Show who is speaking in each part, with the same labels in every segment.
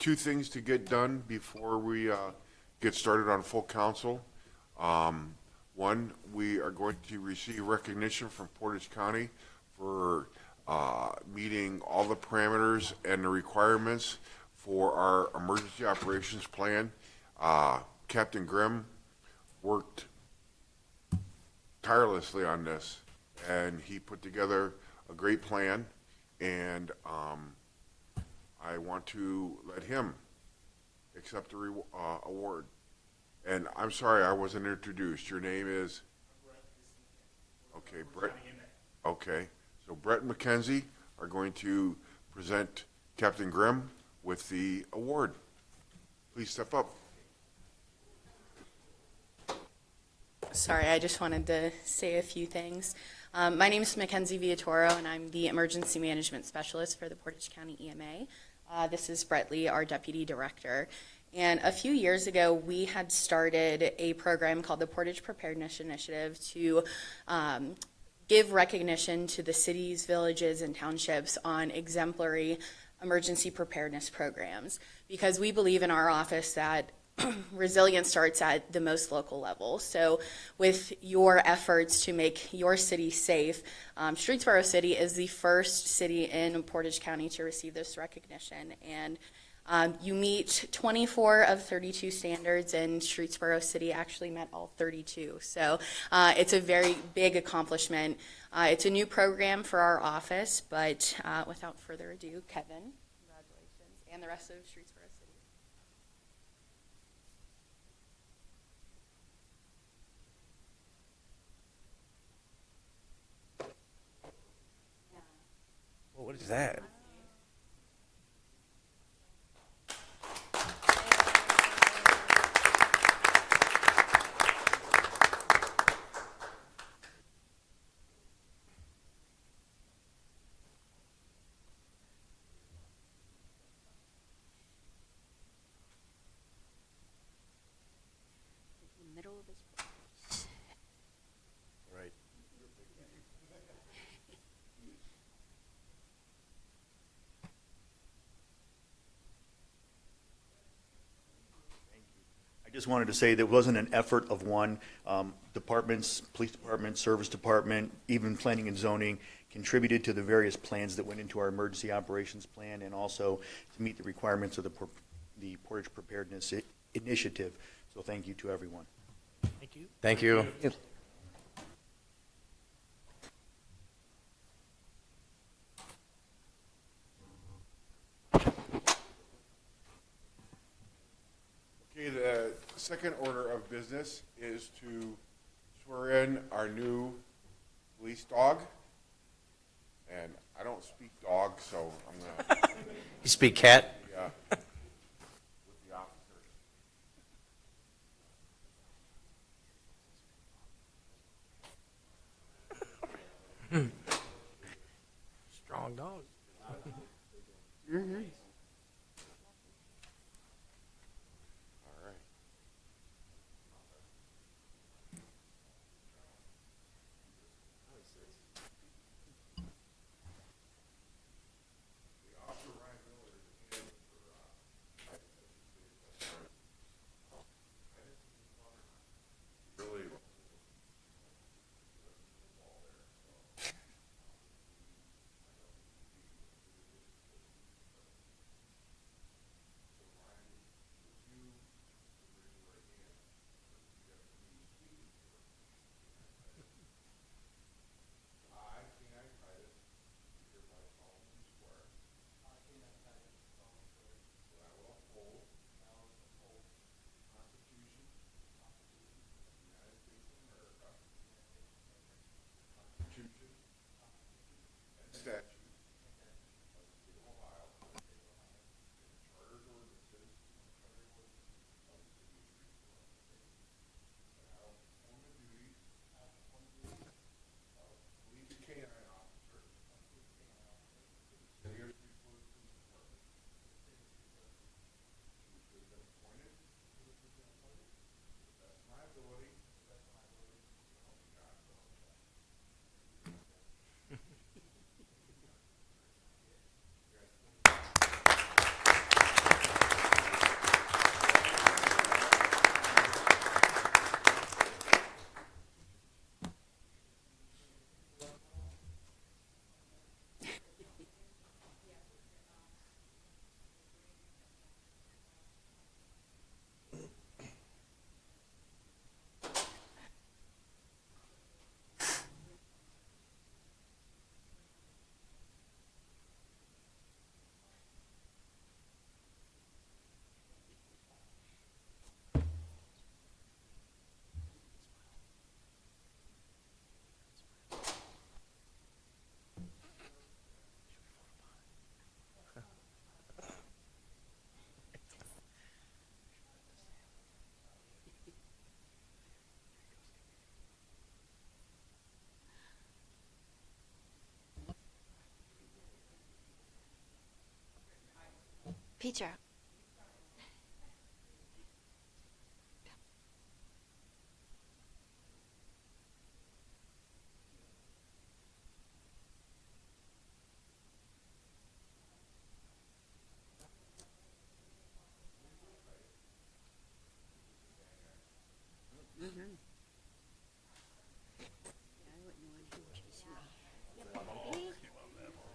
Speaker 1: two things to get done before we get started on full council. One, we are going to receive recognition from Portage County for meeting all the parameters and the requirements for our emergency operations plan. Captain Grimm worked tirelessly on this, and he put together a great plan, and I want to let him accept the award. And I'm sorry, I wasn't introduced. Your name is? Okay, Brett. Okay, so Brett and Mackenzie are going to present Captain Grimm with the award. Please step up.
Speaker 2: Sorry, I just wanted to say a few things. My name is Mackenzie Villatoro, and I'm the Emergency Management Specialist for the Portage County EMA. This is Brett Lee, our Deputy Director. And a few years ago, we had started a program called the Portage Preparedness Initiative to give recognition to the cities, villages, and townships on exemplary emergency preparedness programs, because we believe in our office that resilience starts at the most local level. So with your efforts to make your city safe, Streetsboro City is the first city in Portage County to receive this recognition. And you meet 24 of 32 standards, and Streetsboro City actually met all 32. So it's a very big accomplishment. It's a new program for our office, but without further ado, Kevin, congratulations, and the rest of Streetsboro City.
Speaker 3: Well, what is that?
Speaker 2: Middle of his
Speaker 3: Right. I just wanted to say that wasn't an effort of one. Departments, police department, service department, even planning and zoning contributed to the various plans that went into our emergency operations plan, and also to meet the requirements of the Portage Preparedness Initiative. So thank you to everyone.
Speaker 4: Thank you.
Speaker 3: Thank you.
Speaker 1: Okay, the second order of business is to swear in our new police dog. And I don't speak dog, so I'm gonna,
Speaker 3: You speak cat?
Speaker 1: with the officer.
Speaker 4: Strong dog.
Speaker 1: All right. Really.
Speaker 5: Peter.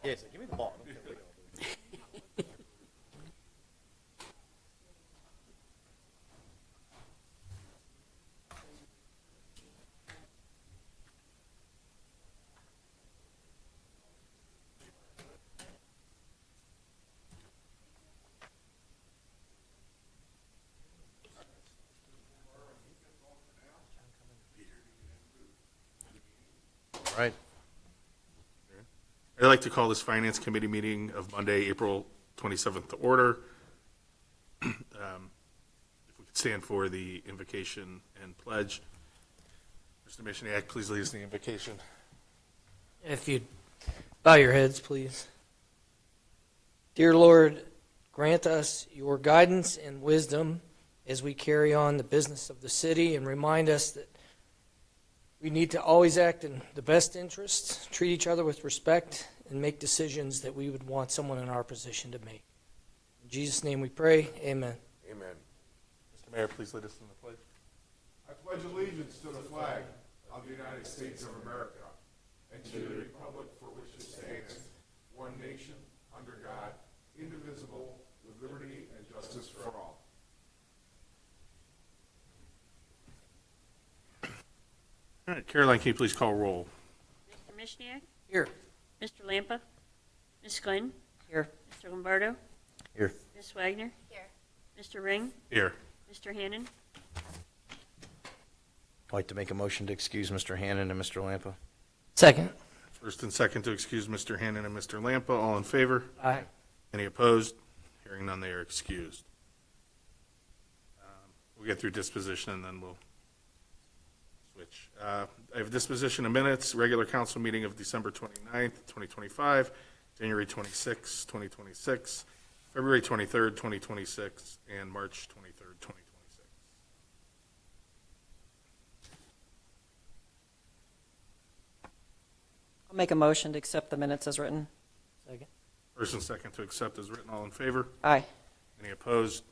Speaker 3: Yes, give me the ball.
Speaker 6: All right. I'd like to call this Finance Committee meeting of Monday, April 27th to order. If we could stand for the invocation and pledge. Mr. Mishniak, please lead us in the invocation.
Speaker 4: If you'd bow your heads, please. Dear Lord, grant us your guidance and wisdom as we carry on the business of the city, and remind us that we need to always act in the best interests, treat each other with respect, and make decisions that we would want someone in our position to make. In Jesus' name we pray, amen.
Speaker 1: Amen.
Speaker 6: Mr. Mayor, please lead us in the pledge.
Speaker 1: I pledge allegiance to the flag of the United States of America and to the republic for which it stands, one nation, under God, indivisible, with liberty and justice for all.
Speaker 6: All right, Caroline, can you please call roll?
Speaker 7: Mr. Mishniak?
Speaker 4: Here.
Speaker 7: Mr. Lampa? Ms. Glenn?
Speaker 4: Here.
Speaker 7: Mr. Lombardo?
Speaker 3: Here.
Speaker 7: Ms. Wagner?
Speaker 2: Here.
Speaker 7: Mr. Ring?
Speaker 6: Here.
Speaker 7: Mr. Hannon?
Speaker 8: I'd like to make a motion to excuse Mr. Hannon and Mr. Lampa.
Speaker 4: Second.
Speaker 6: First and second to excuse Mr. Hannon and Mr. Lampa. All in favor?
Speaker 4: Aye.
Speaker 6: Any opposed? Hearing none, they are excused. We'll get through disposition and then we'll switch. I have disposition of minutes, regular council meeting of December 29th, 2025, January 26th, 2026, February 23rd, 2026, and March 23rd, 2026.
Speaker 9: I'll make a motion to accept the minutes as written.
Speaker 4: Second.
Speaker 6: First and second to accept as written. All in favor?
Speaker 9: Aye.
Speaker 6: Any opposed?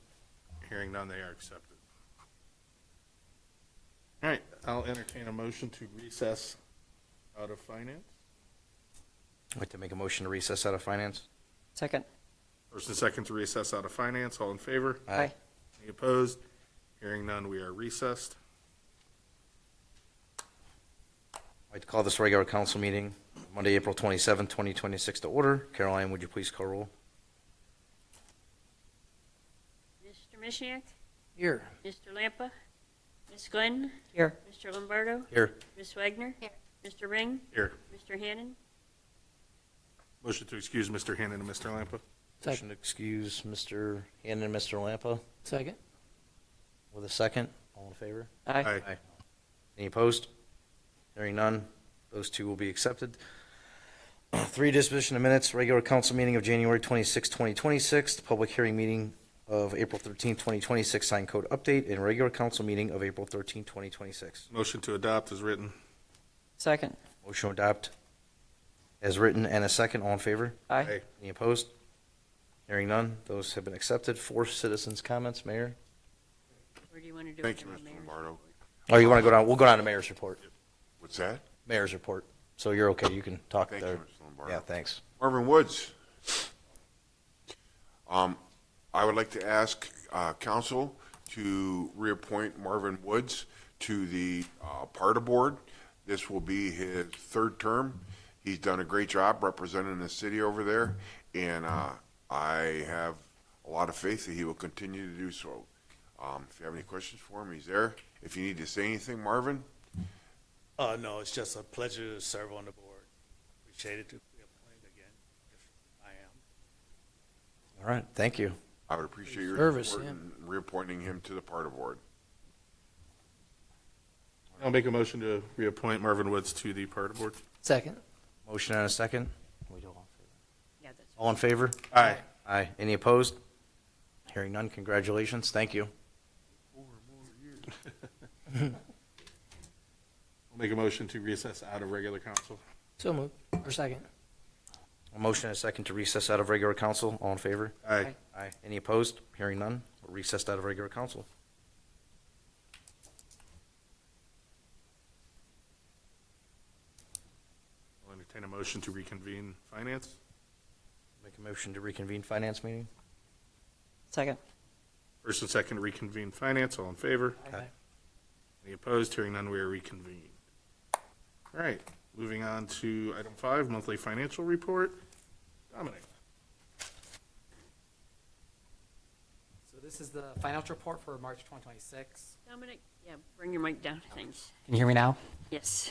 Speaker 6: Hearing none, they are accepted. All right, I'll entertain a motion to recess out of finance.
Speaker 8: I'd like to make a motion to recess out of finance.
Speaker 9: Second.
Speaker 6: First and second to recess out of finance. All in favor?
Speaker 9: Aye.
Speaker 6: Any opposed? Hearing none, we are recessed.
Speaker 8: I'd like to call this regular council meeting, Monday, April 27th, 2026 to order. Caroline, would you please call roll?
Speaker 7: Mr. Mishniak?
Speaker 4: Here.
Speaker 7: Mr. Lampa? Ms. Glenn?
Speaker 9: Here.
Speaker 7: Mr. Lombardo?
Speaker 8: Here.
Speaker 7: Ms. Wagner?
Speaker 2: Here.
Speaker 7: Mr. Ring?
Speaker 6: Here.
Speaker 7: Mr. Hannon?
Speaker 6: Motion to excuse Mr. Hannon and Mr. Lampa.
Speaker 8: Motion to excuse Mr. Hannon and Mr. Lampa
Speaker 4: Second.
Speaker 8: with a second. All in favor?
Speaker 9: Aye.
Speaker 8: Any opposed? Hearing none, those two will be accepted. 3, disposition of minutes, regular council meeting of January 26, 2026, public hearing meeting of April 13, 2026, sign code update, and regular council meeting of April 13, 2026.
Speaker 6: Motion to adopt is written.
Speaker 9: Second.
Speaker 8: Motion to adopt as written and a second. All in favor?
Speaker 9: Aye.
Speaker 8: Any opposed? Hearing none, those have been accepted. 4, citizens' comments, Mayor.
Speaker 7: Or do you want to do
Speaker 1: Thank
Speaker 7: it
Speaker 1: you,
Speaker 7: in the
Speaker 1: Mr.
Speaker 7: mayor's
Speaker 1: Lombardo.
Speaker 7: report?
Speaker 8: Oh, you want to go down? We'll go down to mayor's report.
Speaker 1: What's that?
Speaker 8: Mayor's report. So you're okay. You can talk
Speaker 1: Thank
Speaker 8: there.
Speaker 1: you, Mr. Lombardo.
Speaker 8: Yeah, thanks.
Speaker 1: Marvin Woods. I would like to ask council to reappoint Marvin Woods to the PARTA board. This will be his 3rd term. He's done a great job representing the city over there, and I have a lot of faith that he will continue to do so. If you have any questions for him, he's there. If you need to say anything, Marvin?
Speaker 10: No, it's just a pleasure to serve on the board. Appreciate it to be appointed again, if I am.
Speaker 8: All right, thank you.
Speaker 1: I would appreciate your
Speaker 4: Service,
Speaker 1: support
Speaker 4: yeah.
Speaker 1: in reappointing him to the PARTA board.
Speaker 6: I'll make a motion to reappoint Marvin Woods to the PARTA board.
Speaker 4: Second.
Speaker 8: Motion and a second. We do all in favor?
Speaker 7: Yeah, that's
Speaker 8: All in favor?
Speaker 6: Aye.
Speaker 8: Aye. Any opposed? Hearing none, congratulations, thank you.
Speaker 6: We'll make a motion to recess out of regular council.
Speaker 4: So moved. Or second.
Speaker 8: A motion and a second to recess out of regular council. All in favor?
Speaker 6: Aye.
Speaker 8: Aye. Any opposed? Hearing none, we're recessed out of regular council.
Speaker 6: I'll entertain a motion to reconvene finance.
Speaker 8: Make a motion to reconvene finance meeting.
Speaker 9: Second.
Speaker 6: First and second to reconvene finance, all in favor?
Speaker 8: Aye.
Speaker 6: Any opposed? Hearing none, we are reconvened. All right, moving on to item 5, monthly financial report. Dominic.
Speaker 5: So this is the financial report for March 2026.
Speaker 7: Dominic, yeah, bring your mic down, thanks.
Speaker 5: Can you hear me now?
Speaker 7: Yes.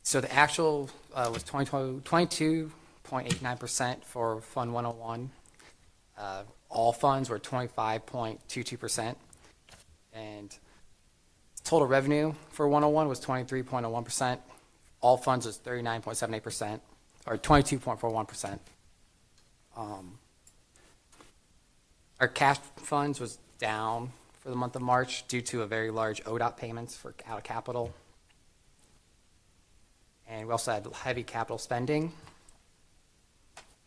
Speaker 5: So the actual was 22.89% for Fund 101. All funds were 25.22%. And total revenue for 101 was 23.01%. All funds was 39.78%, or 22.41%. Our cash funds was down for the month of March due to a very large ODOT payments for out of capital. And we also had heavy capital spending,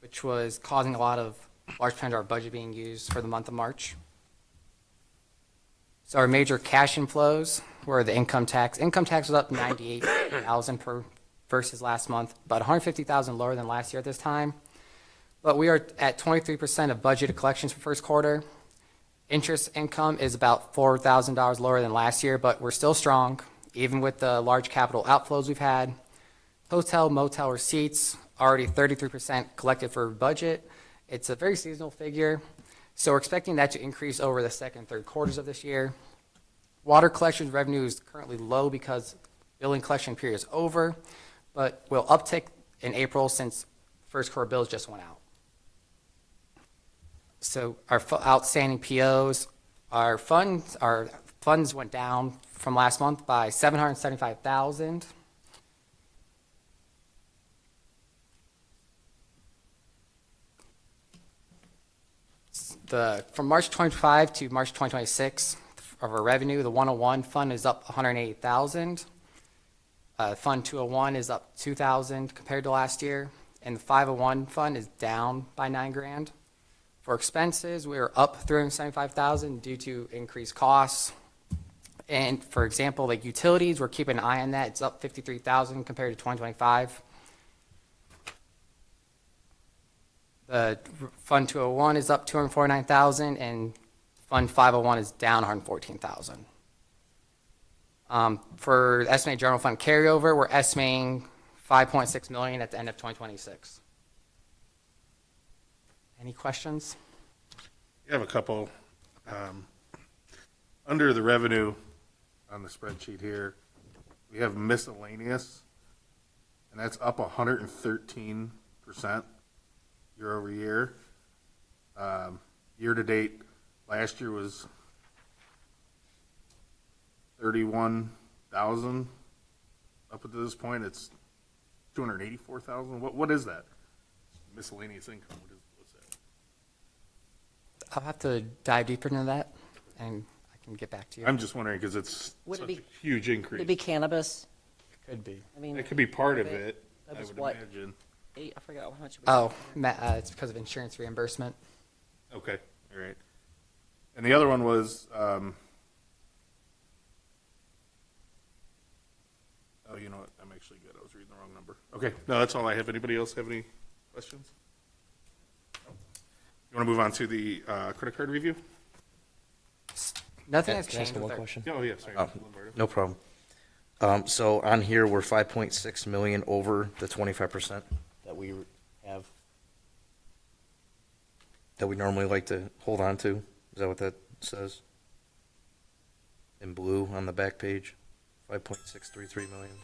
Speaker 5: which was causing a lot of large percentage of our budget being used for the month of March. So our major cash inflows were the income tax. Income tax was up 98,000 per versus last month, about 150,000 lower than last year at this time. But we are at 23% of budgeted collections for first quarter. Interest income is about $4,000 lower than last year, but we're still strong, even with the large capital outflows we've had. Hotel, motel receipts, already 33% collected for budget. It's a very seasonal figure, so we're expecting that to increase over the second and third quarters of this year. Water collections revenue is currently low because billing collection period is over, but will uptick in April since first quarter bills just went out. So our outstanding POs, our funds went down from last month by $775,000. From March 2025 to March 2026 of our revenue, the 101 fund is up 188,000. Fund 201 is up 2,000 compared to last year, and the 501 fund is down by $9,000. For expenses, we are up 375,000 due to increased costs. And for example, like utilities, we're keeping an eye on that. It's up 53,000 compared to 2025. The Fund 201 is up 249,000, and Fund 501 is down 114,000. For estimated general fund carryover, we're estimating 5.6 million at the end of 2026. Any questions?
Speaker 6: You have a couple. Under the revenue on the spreadsheet here, we have miscellaneous, and that's up 113% year over year. Year to date, last year was 31,000. Up to this point, it's 284,000. What is that? Miscellaneous income. What's that?
Speaker 5: I'll have to dive deeper into that, and I can get back to you.
Speaker 6: I'm just wondering because it's
Speaker 9: Would it
Speaker 6: such
Speaker 9: be-
Speaker 6: a huge
Speaker 9: Would
Speaker 6: increase.
Speaker 9: it be cannabis?
Speaker 5: Could be.
Speaker 9: I mean,
Speaker 6: It could be part of
Speaker 9: Okay.
Speaker 6: it,
Speaker 9: That
Speaker 6: I
Speaker 9: was
Speaker 6: would
Speaker 9: what?
Speaker 6: imagine.
Speaker 9: I forgot how much.
Speaker 5: Oh, it's because of insurance reimbursement.
Speaker 6: Okay, all right. And the other one was, oh, you know what, I'm actually good, I was reading the wrong number. Okay, no, that's all I have. Anybody else have any questions? No? You want to move on to the credit card review?
Speaker 5: Nothing has
Speaker 8: Can I ask
Speaker 5: changed
Speaker 8: one
Speaker 5: with our,
Speaker 8: question?
Speaker 6: Oh, yeah, sorry.
Speaker 8: Oh.
Speaker 6: Lombardo.
Speaker 8: No problem. So on here, we're 5.6 million over the 25% that we have, that we normally like to hold on to. Is that what that says? In blue on the back page, 5.633 million.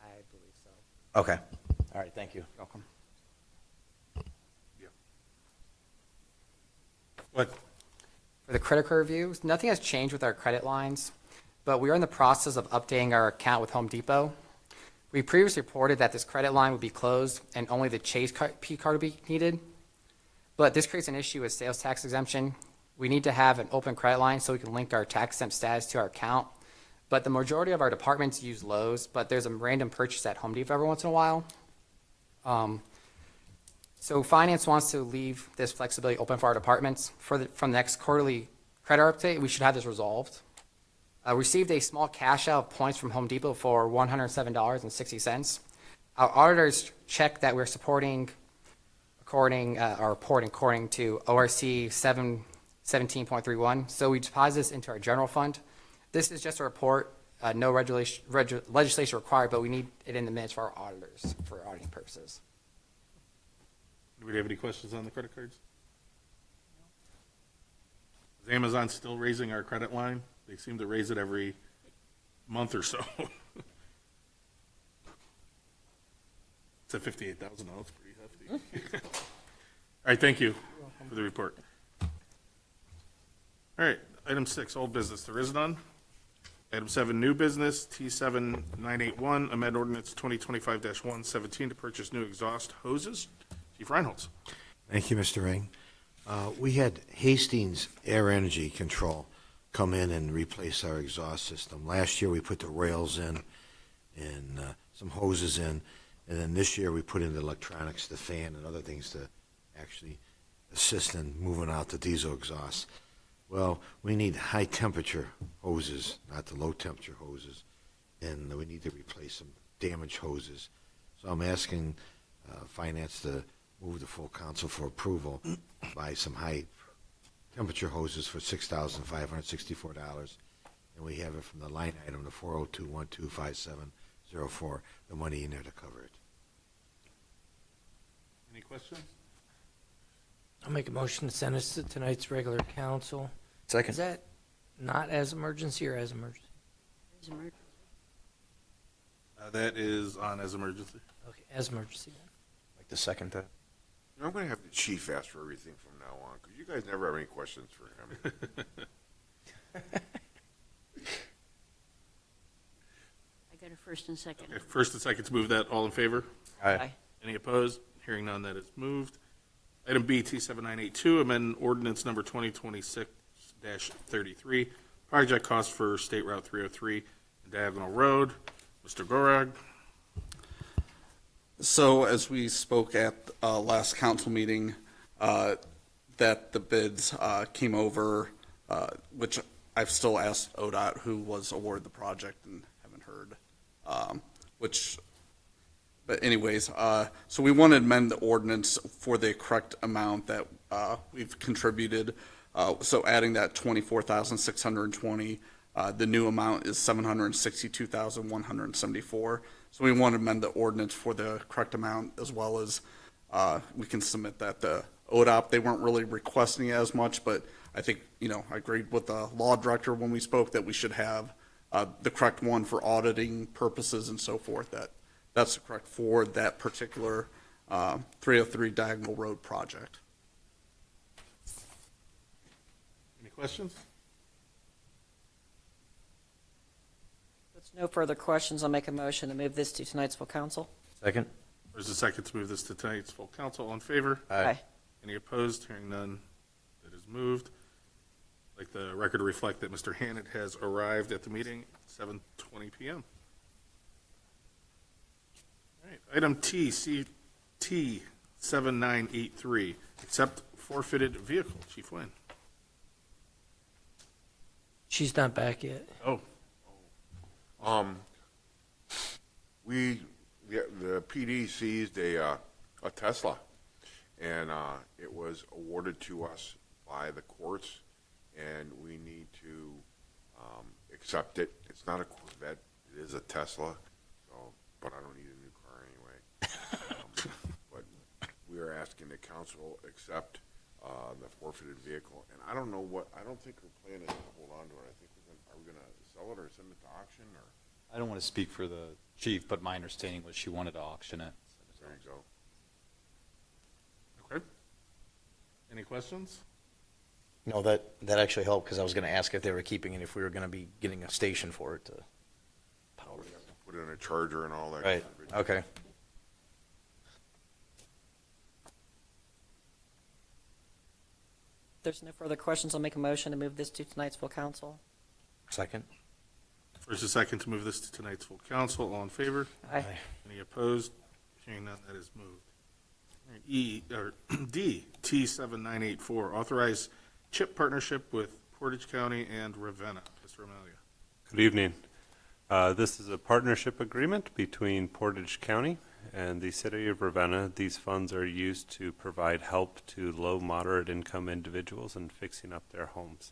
Speaker 5: I believe so.
Speaker 8: Okay. All right, thank you.
Speaker 5: Welcome.
Speaker 6: What?
Speaker 5: for the credit card reviews, nothing has changed with our credit lines, but we are in the process of updating our account with Home Depot. We previously reported that this credit line would be closed and only the Chase P card would be needed. But this creates an issue with sales tax exemption. We need to have an open credit line so we can link our tax exempt status to our account. But the majority of our departments use Lowe's, but there's a random purchase at Home Depot every once in a while. So finance wants to leave this flexibility open for our departments. From the next quarterly credit update, we should have this resolved. Received a small cash out of points from Home Depot for $107.60. Our auditors checked that we're supporting according to ORC 717.31. So we deposit this into our general fund. This is just a report, no legislation required, but we need it in the minutes for our auditors for auditing purposes.
Speaker 6: Do we have any questions on the credit cards? Is Amazon still raising our credit line? They seem to raise it every month or so. It's at $58,000. It's pretty hefty. All right, thank you for the report. All right, item 6, old business. There is none. Item 7, new business, T7981, amend ordinance 2025-117 to purchase new exhaust hoses. Chief Reinholz.
Speaker 11: Thank you, Mr. Ring. We had Hastings Air Energy Control come in and replace our exhaust system. Last year, we put the rails in and some hoses in, and then this year, we put in the electronics, the fan, and other things to actually assist in moving out the diesel exhaust. Well, we need high-temperature hoses, not the low-temperature hoses, and we need to replace some damaged hoses. So I'm asking Finance to move the full council for approval, buy some high-temperature hoses for $6,564, and we have it from the line item, the 402-125704, the money in there to cover it.
Speaker 6: Any questions?
Speaker 4: I'll make a motion to send us to tonight's regular council.
Speaker 8: Second.
Speaker 4: Is that not as emergency or as emergency?
Speaker 7: It's emergency.
Speaker 6: That is on as emergency.
Speaker 4: Okay, as emergency then.
Speaker 8: Like the second that.
Speaker 1: I'm going to have the chief ask for everything from now on, because you guys never have any questions for him.
Speaker 7: I got a first and second.
Speaker 6: Okay, first and second to move that. All in favor?
Speaker 9: Aye.
Speaker 6: Any opposed? Hearing none, that is moved. Item B, T7982, amend ordinance number 2026-33, project cost for State Route 303 and Diagonal Road. Mr. Gorag.
Speaker 12: So as we spoke at last council meeting, that the bids came over, which I've still asked ODOT who was awarded the project and haven't heard, but anyways, so we want to amend the ordinance for the correct amount that we've contributed. So adding that 24,620, the new amount is 762,174. So we want to amend the ordinance for the correct amount, as well as we can submit that the ODOT, they weren't really requesting as much, but I think, I agreed with the law director when we spoke that we should have the correct one for auditing purposes and so forth, that's correct for that particular 303 Diagonal Road project.
Speaker 6: Any questions?
Speaker 9: With no further questions, I'll make a motion to move this to tonight's full council.
Speaker 8: Second.
Speaker 6: There's a second to move this to tonight's full council. All in favor?
Speaker 9: Aye.
Speaker 6: Any opposed? Hearing none, that is moved. I'd like the record to reflect that Mr. Hannett has arrived at the meeting at 7:20 p.m. All right, item T7983, accept forfeited vehicle. Chief Wynn.
Speaker 4: She's not back yet.
Speaker 6: Oh,
Speaker 1: The PD seized a Tesla, and it was awarded to us by the courts, and we need to accept it. It's not a Corvette, it is a Tesla, but I don't need a new car anyway. But we are asking the council accept the forfeited vehicle, and I don't think our plan is to hold on to it. I think are we gonna sell it or send it to auction, or?
Speaker 13: I don't want to speak for the chief, but my understanding was she wanted to auction it.
Speaker 1: There you go.
Speaker 6: okay. Any questions?
Speaker 8: No, that actually helped, because I was going to ask if they were keeping it, if we were going to be getting a station for it to power it.
Speaker 1: Put in a charger and all that.
Speaker 8: Right, okay.
Speaker 9: If there's no further questions, I'll make a motion to move this to tonight's full council.
Speaker 8: Second?
Speaker 6: First and second to move this to tonight's full council. All in favor?
Speaker 9: Aye.
Speaker 6: Any opposed? Hearing none, that is moved. All right, D, T7984, authorize CHIP partnership with Portage County and Ravenna. Mr. Amalia.
Speaker 14: Good evening. This is a partnership agreement between Portage County and the city of Ravenna. These funds are used to provide help to low, moderate income individuals in fixing up their homes.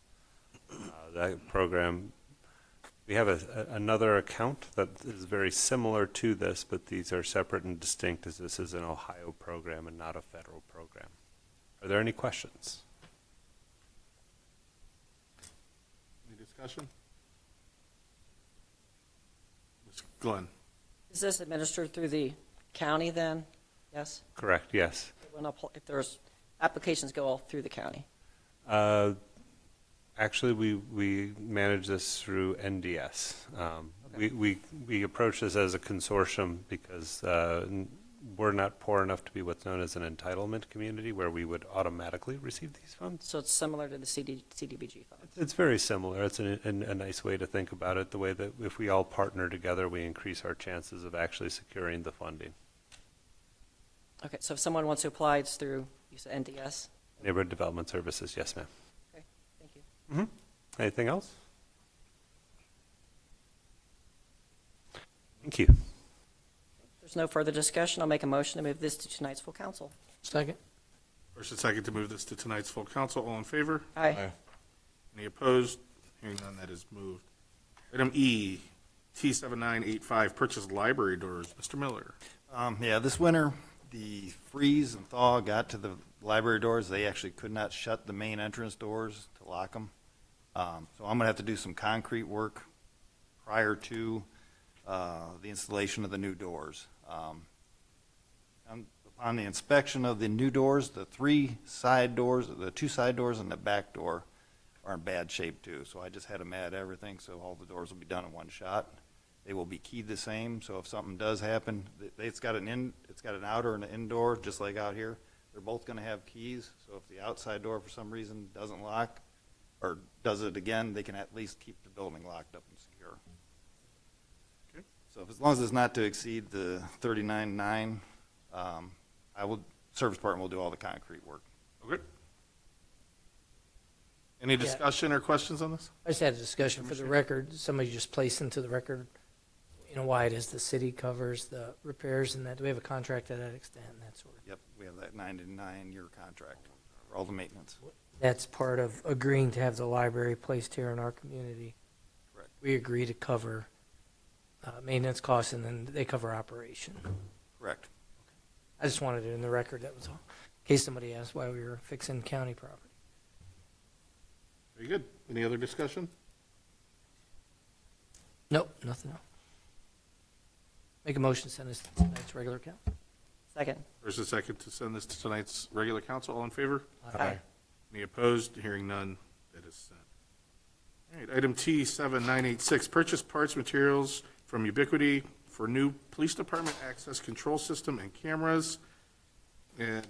Speaker 14: That program, we have another account that is very similar to this, but these are separate and distinct, as this is an Ohio program and not a federal program. Are there any questions?
Speaker 6: Any discussion? Ms. Glenn.
Speaker 9: Is this administered through the county then? Yes?
Speaker 14: Correct, yes.
Speaker 9: If there's, applications go all through the county.
Speaker 14: Actually, we manage this through NDS. We approach this as a consortium because we're not poor enough to be what's known as an entitlement community where we would automatically receive these funds.
Speaker 9: So it's similar to the CDBG funds.
Speaker 14: It's very similar. It's a nice way to think about it, the way that if we all partner together, we increase our chances of actually securing the funding.
Speaker 9: Okay, so if someone wants to apply, it's through, you said NDS?
Speaker 14: Neighborhood Development Services, yes, ma'am.
Speaker 9: Okay, thank you.
Speaker 14: Anything else? Thank you.
Speaker 9: If there's no further discussion, I'll make a motion to move this to tonight's full council.
Speaker 4: Second?
Speaker 6: First and second to move this to tonight's full council. All in favor?
Speaker 9: Aye.
Speaker 6: Any opposed? Hearing none, that is moved. Item E, T7985, purchase library doors. Mr. Miller.
Speaker 15: Yeah, this winter, the freeze and thaw got to the library doors. They actually could not shut the main entrance doors to lock them. So I'm gonna have to do some concrete work prior to the installation of the new doors. On the inspection of the new doors, the three side doors, the two side doors and the back door are in bad shape too. So I just had them add everything, so all the doors will be done in one shot. They will be keyed the same, so if something does happen, it's got an outer and an indoor, just like out here. They're both gonna have keys, so if the outside door for some reason doesn't lock, or does it again, they can at least keep the building locked up and secure.
Speaker 6: Okay.
Speaker 15: So as long as it's not to exceed the 39.9, service department will do all the concrete work.
Speaker 6: Okay. Any discussion or questions on this?
Speaker 4: I just had a discussion for the record. Somebody just placed into the record, why it is the city covers the repairs and that. Do we have a contract to that extent and that sort of?
Speaker 15: Yep, we have that 9 to 9 year contract for all the maintenance.
Speaker 4: That's part of agreeing to have the library placed here in our community.
Speaker 15: Correct.
Speaker 4: We agree to cover maintenance costs and then they cover operation.
Speaker 15: Correct.
Speaker 4: I just wanted it in the record, that was all. In case somebody asked why we were fixing county property.
Speaker 6: Very good. Any other discussion?
Speaker 4: Nope, nothing else. Make a motion to send this to tonight's regular count.
Speaker 9: Second.
Speaker 6: First and second to send this to tonight's regular council. All in favor?
Speaker 9: Aye.
Speaker 6: Any opposed? Hearing none, that is sent. All right, item T7986, purchase parts, materials from Ubiquity for new police department access control system and cameras. And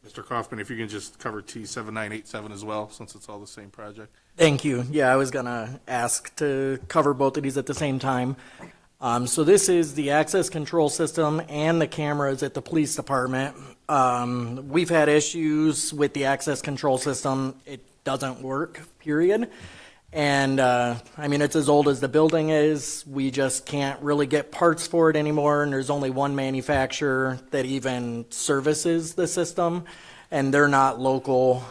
Speaker 6: Mr. Kaufman, if you can just cover T7987 as well, since it's all the same project.
Speaker 16: Thank you. Yeah, I was going to ask to cover both of these at the same time. So this is the access control system and the cameras at the police department. We've had issues with the access control system. It doesn't work, period. And, it's as old as the building is. We just can't really get parts for it anymore, and there's only one manufacturer that even services the system, and they're not local.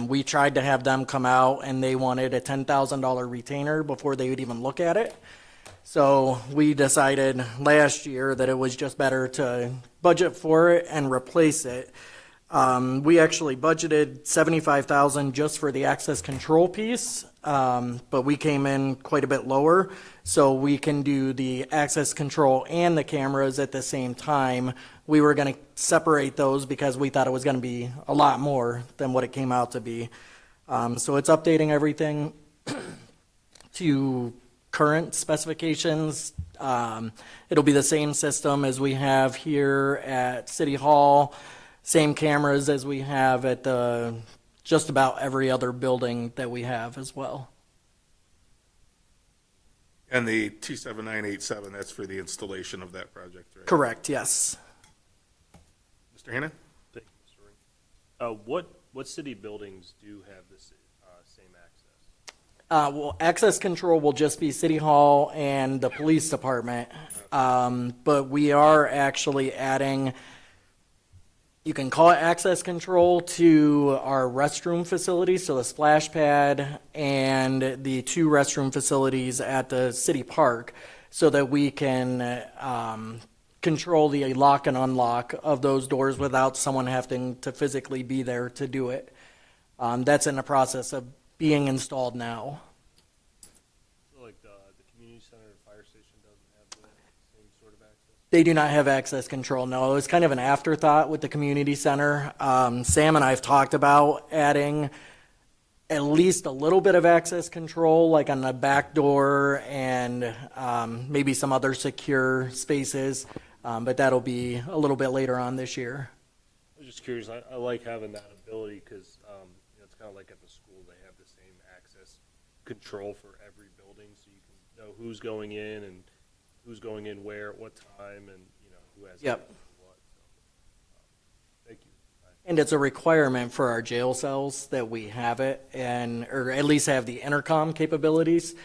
Speaker 16: We tried to have them come out, and they wanted a $10,000 retainer before they would even look at it. So we decided last year that it was just better to budget for it and replace it. We actually budgeted $75,000 just for the access control piece, but we came in quite a bit lower. So we can do the access control and the cameras at the same time. We were going to separate those because we thought it was going to be a lot more than what it came out to be. So it's updating everything to current specifications. It'll be the same system as we have here at City Hall, same cameras as we have at just about every other building that we have as well.
Speaker 6: And the T7987, that's for the installation of that project, right?
Speaker 16: Correct, yes.
Speaker 6: Mr. Hannan?
Speaker 17: Thank you, Mr. Ring. What city buildings do have this same access?
Speaker 16: Well, access control will just be City Hall and the police department. But we are actually adding, you can call it access control to our restroom facilities, so the splash pad and the 2 restroom facilities at the city park, so that we can control the lock and unlock of those doors without someone having to physically be there to do it. That's in the process of being installed now.
Speaker 17: So like the community center and fire station doesn't have the same sort of access?
Speaker 16: They do not have access control, no. It was kind of an afterthought with the community center. Sam and I have talked about adding at least a little bit of access control, like on the back door and maybe some other secure spaces, but that'll be a little bit later on this year.
Speaker 17: I was just curious. I like having that ability because it's kind of like at the school, they have the same access control for every building, so you can know who's going in and who's going in where, at what time, and who has
Speaker 16: Yep.
Speaker 17: access to what. So, thank you.
Speaker 16: And it's a requirement for our jail cells that we have it, or at least have the intercom capabilities.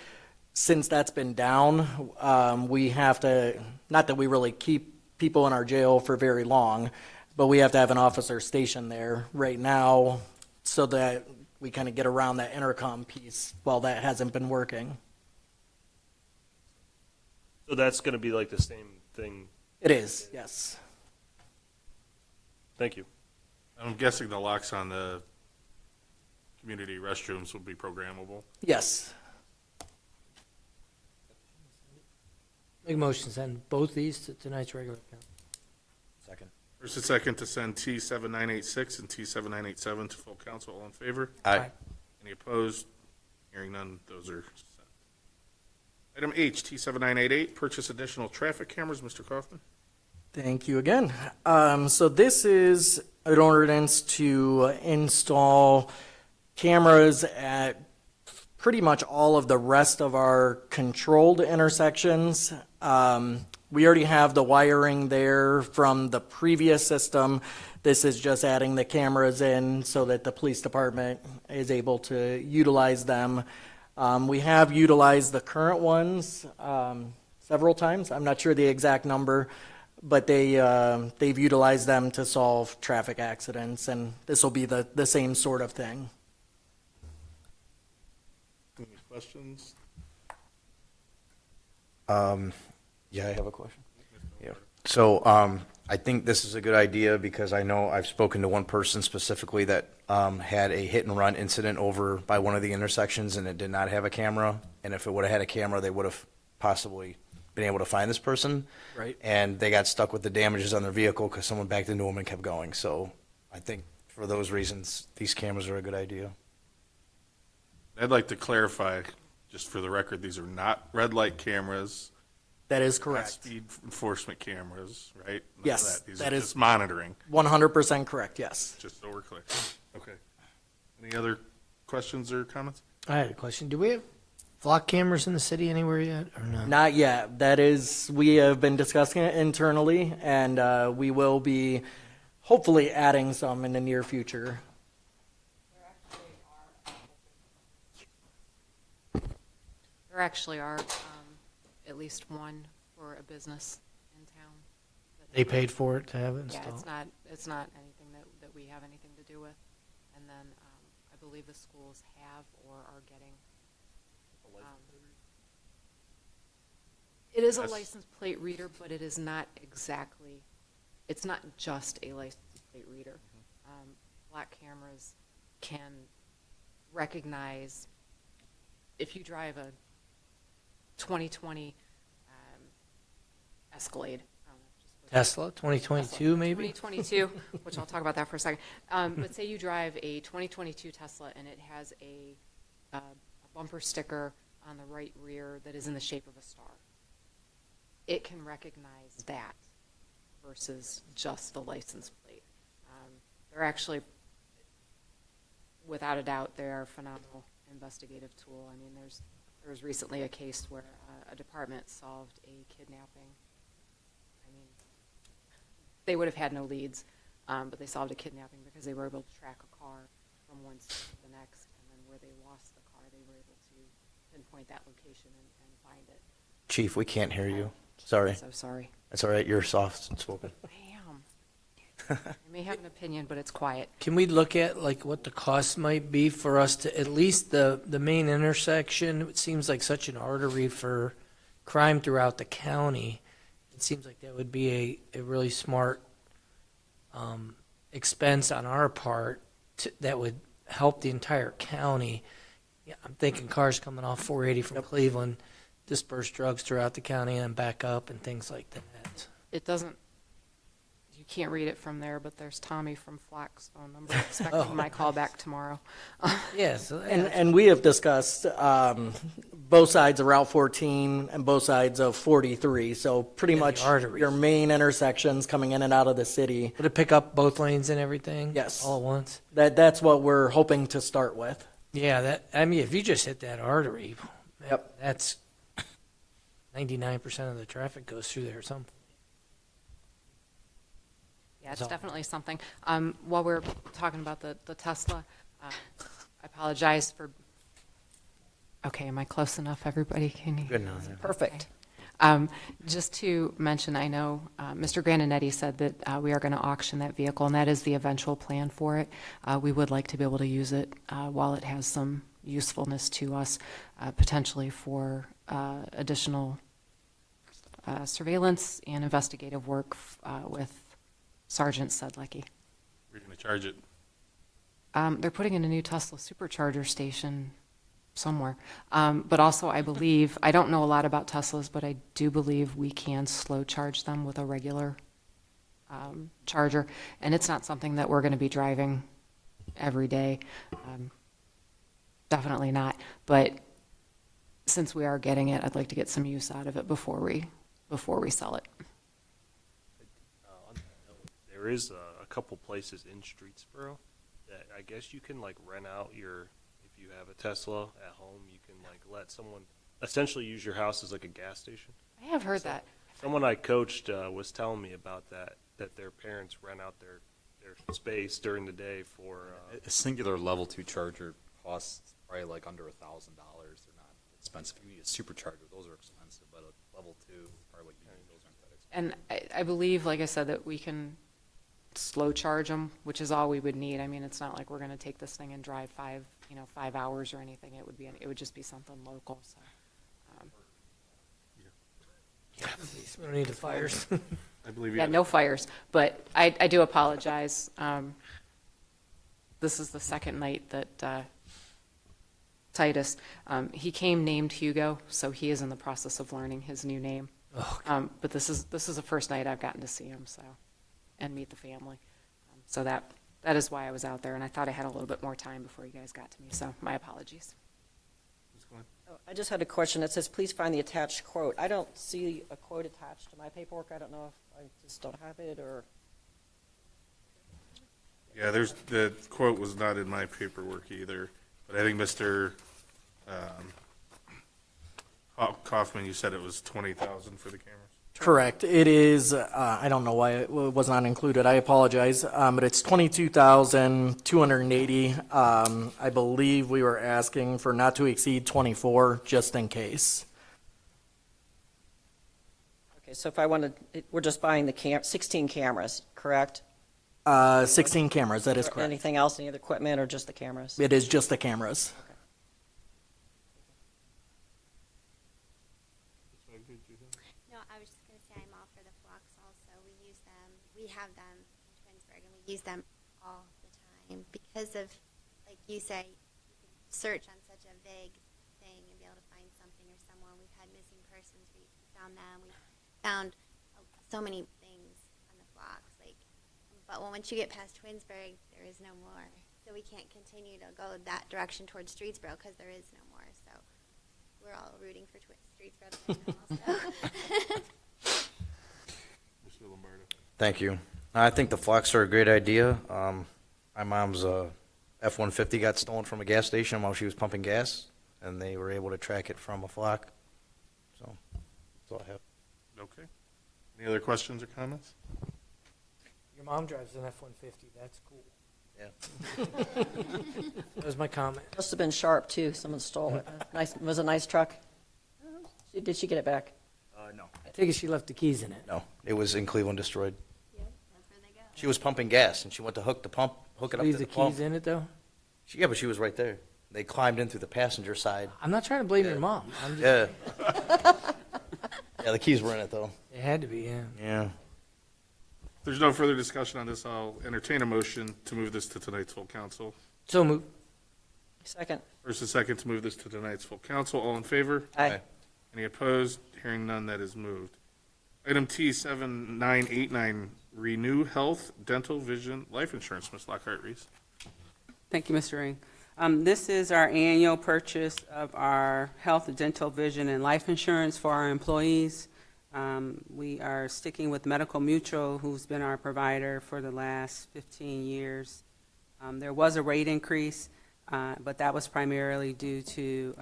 Speaker 16: Since that's been down, we have to, not that we really keep people in our jail for very long, but we have to have an officer stationed there right now so that we kind of get around that intercom piece while that hasn't been working.
Speaker 17: So that's going to be like the same thing.
Speaker 16: It is, yes.
Speaker 17: Thank you.
Speaker 6: I'm guessing the locks on the community restrooms will be programmable.
Speaker 16: Yes.
Speaker 4: Make a motion to send both these to tonight's regular council.
Speaker 8: Second.
Speaker 6: First and second to send T7986 and T7987 to full council. All in favor?
Speaker 8: Aye.
Speaker 6: Any opposed? Hearing none, those are sent. Item H, T7988, purchase additional traffic cameras. Mr. Kaufman?
Speaker 16: Thank you again. So this is an ordinance to install cameras at pretty much all of the rest of our controlled intersections. We already have the wiring there from the previous system. This is just adding the cameras in so that the police department is able to utilize them. We have utilized the current ones several times. I'm not sure the exact number, but they've utilized them to solve traffic accidents, and this will be the same sort of thing.
Speaker 6: Any questions?
Speaker 8: Yeah, I have a question. Yeah. So I think this is a good idea because I know I've spoken to one person specifically that had a hit and run incident over by one of the intersections, and it did not have a camera. And if it would have had a camera, they would have possibly been able to find this person.
Speaker 16: Right.
Speaker 8: And they got stuck with the damages on their vehicle because someone backed into them and kept going. So I think for those reasons, these cameras are a good idea.
Speaker 6: I'd like to clarify, just for the record, these are not red light cameras.
Speaker 16: That is
Speaker 6: Not
Speaker 16: correct.
Speaker 6: speed enforcement cameras, right? None of
Speaker 16: Yes,
Speaker 6: These
Speaker 16: that
Speaker 6: are
Speaker 16: is
Speaker 6: just monitoring,
Speaker 16: 100% correct, yes.
Speaker 6: just so we're clear. Okay. Any other questions or comments?
Speaker 4: I had a question. Do we have flock cameras in the city anywhere yet, or no?
Speaker 16: Not yet. That is, we have been discussing it internally, and we will be hopefully adding some in the near future.
Speaker 18: There actually are at least one for a business in town.
Speaker 4: They paid for it to have it
Speaker 18: Yeah,
Speaker 4: installed?
Speaker 18: it's not anything that we have anything to do with. And then I believe the schools have or are getting. It is a
Speaker 6: Yes.
Speaker 18: license plate reader, but it is not exactly, it's not just a license plate reader. Black cameras can recognize if you drive a 2020 Escalade, I don't know, just
Speaker 4: Tesla, 2022 maybe?
Speaker 18: 2022, which I'll talk about that for a second. But say you drive a 2022 Tesla and it has a bumper sticker on the right rear that is in the shape of a star. It can recognize that versus just the license plate. They're actually, without a doubt, they are a phenomenal investigative tool. I mean, there was recently a case where a department solved a kidnapping. I mean, they would have had no leads, but they solved a kidnapping because they were able to track a car from one state to the next, and then where they lost the car, they were able to pinpoint that location and find it.
Speaker 8: Chief, we can't hear you. Sorry.
Speaker 18: So sorry.
Speaker 8: That's all right. You're soft spoken.
Speaker 18: I am. I may have an opinion, but it's quiet.
Speaker 4: Can we look at like what the cost might be for us to, at least the main intersection? It seems like such an artery for crime throughout the county. It seems like that would be a really smart expense on our part that would help the entire county. Yeah, I'm thinking cars coming off 480 from Cleveland, disperse drugs throughout the county and back up and things like that.
Speaker 18: It doesn't, you can't read it from there, but there's Tommy from Flack's phone number expecting my call back tomorrow.
Speaker 4: Yes.
Speaker 16: And we have discussed both sides of Route 14 and both sides of 43, so pretty
Speaker 4: Yeah, the
Speaker 16: much
Speaker 4: arteries.
Speaker 16: your main intersections coming in and out of the city.
Speaker 4: Would it pick up both lanes and everything?
Speaker 16: Yes.
Speaker 4: All at once?
Speaker 16: That's what we're hoping to start with.
Speaker 4: Yeah, I mean, if you just hit that artery,
Speaker 16: Yep.
Speaker 4: that's 99% of the traffic goes through there at some point.
Speaker 18: Yeah, it's
Speaker 4: So-
Speaker 18: definitely something. While we're talking about the Tesla, I apologize for, okay, am I close enough, everybody? Can you?
Speaker 8: Good now. Yeah.
Speaker 9: Perfect.
Speaker 18: Just to mention, I know Mr. Graninetti said that we are going to auction that vehicle, and that is the eventual plan for it. We would like to be able to use it while it has some usefulness to us, potentially for additional surveillance and investigative work with Sergeant Sedlecki.
Speaker 6: We're going to charge it.
Speaker 18: They're putting in a new Tesla supercharger station somewhere. But also, I believe, I don't know a lot about Teslas, but I do believe we can slow charge them with a regular charger. And it's not something that we're going to be driving every day. Definitely not. But since we are getting it, I'd like to get some use out of it before we sell it.
Speaker 17: There is a couple places in Streetsboro that I guess you can like rent out if you have a Tesla at home, you can like let someone essentially use your house as like a gas station.
Speaker 18: I have heard that.
Speaker 17: Someone I coached was telling me about that their parents rent out their space during the day for.
Speaker 13: A singular level 2 charger costs probably like under $1,000. They're not expensive. If you need a supercharger, those are expensive, but a level 2, probably what you need, those aren't that expensive.
Speaker 18: And I believe, like I said, that we can slow charge them, which is all we would need. I mean, it's not like we're going to take this thing and drive 5 hours or anything. It would just be something local. So,
Speaker 4: We don't need the fires.
Speaker 6: I believe
Speaker 18: yeah, no fires. But I do apologize. This is the second night that Titus, he came named Hugo, so he is in the process of learning his new name.
Speaker 4: Oh,
Speaker 18: But this is the first night I've gotten to see him, and meet the family. So that is why I was out there, and I thought I had a little bit more time before you guys got to me, so my apologies.
Speaker 9: I just had a question. It says, please find the attached quote. I don't see a quote attached to my paperwork. I don't know if I just don't have it or.
Speaker 6: Yeah, the quote was not in my paperwork either, but I think Mr. Kaufman, you said it was 20,000 for the cameras?
Speaker 16: Correct. It is, I don't know why it was not included. I apologize. But it's 22,280. I believe we were asking for not to exceed 24, just in case.
Speaker 9: Okay, so if I wanted, we're just buying the 16 cameras, correct?
Speaker 16: 16 cameras, that is correct.
Speaker 9: Anything else, any other equipment, or just the cameras?
Speaker 16: It is just the cameras.
Speaker 19: No, I was just going to say I'm all for the flocks also. We use them, we have them in Twinsburg, and we use them all the time because of, like you say, you can search on such a vague thing and be able to find something or someone. We've had missing persons, we found them, we found so many things flocks, like, but once you get past Twinsburg, there is no more. So we can't continue to go that direction towards Streetsboro because there is no more. So we're all rooting for Streetsboro right now also.
Speaker 6: Mr. Lombardo.
Speaker 8: Thank you. I think the flocks are a great idea. My mom's F-150 got stolen from a gas station while she was pumping gas, and they were able to track it from a flock. So, that's all I have.
Speaker 6: Okay. Any other questions or comments?
Speaker 4: Your mom drives an F-150, that's cool.
Speaker 8: Yeah.
Speaker 4: That was my comment.
Speaker 9: Must have been sharp, too. Someone stole it. Nice, was it a nice truck? Did she get it back?
Speaker 8: No.
Speaker 4: I take it she left the keys in it.
Speaker 8: No, it was in Cleveland destroyed.
Speaker 19: Yep, that's where they go.
Speaker 8: She was pumping gas, and she went to hook it up to
Speaker 4: Leave
Speaker 8: the
Speaker 4: the
Speaker 8: pump.
Speaker 4: keys in it, though?
Speaker 8: Yeah, but she was right there. They climbed in through the passenger side.
Speaker 4: I'm not trying to blame your mom. I'm just,
Speaker 8: Yeah. Yeah, the keys were in it, though.
Speaker 4: It had to be, yeah.
Speaker 8: Yeah.
Speaker 6: If there's no further discussion on this, I'll entertain a motion to move this to tonight's full council.
Speaker 4: So move.
Speaker 9: Second.
Speaker 6: First and second to move this to tonight's full council. All in favor?
Speaker 9: Aye.
Speaker 6: Any opposed? Hearing none, that is moved. Item T 7989, renew health, dental, vision, life insurance. Ms. Lockhart-Reese.
Speaker 20: Thank you, Mr. Ring. This is our annual purchase of our health, dental, vision, and life insurance for our employees. We are sticking with Medical Mutual, who's been our provider for the last 15 years. There was a rate increase, but that was primarily due to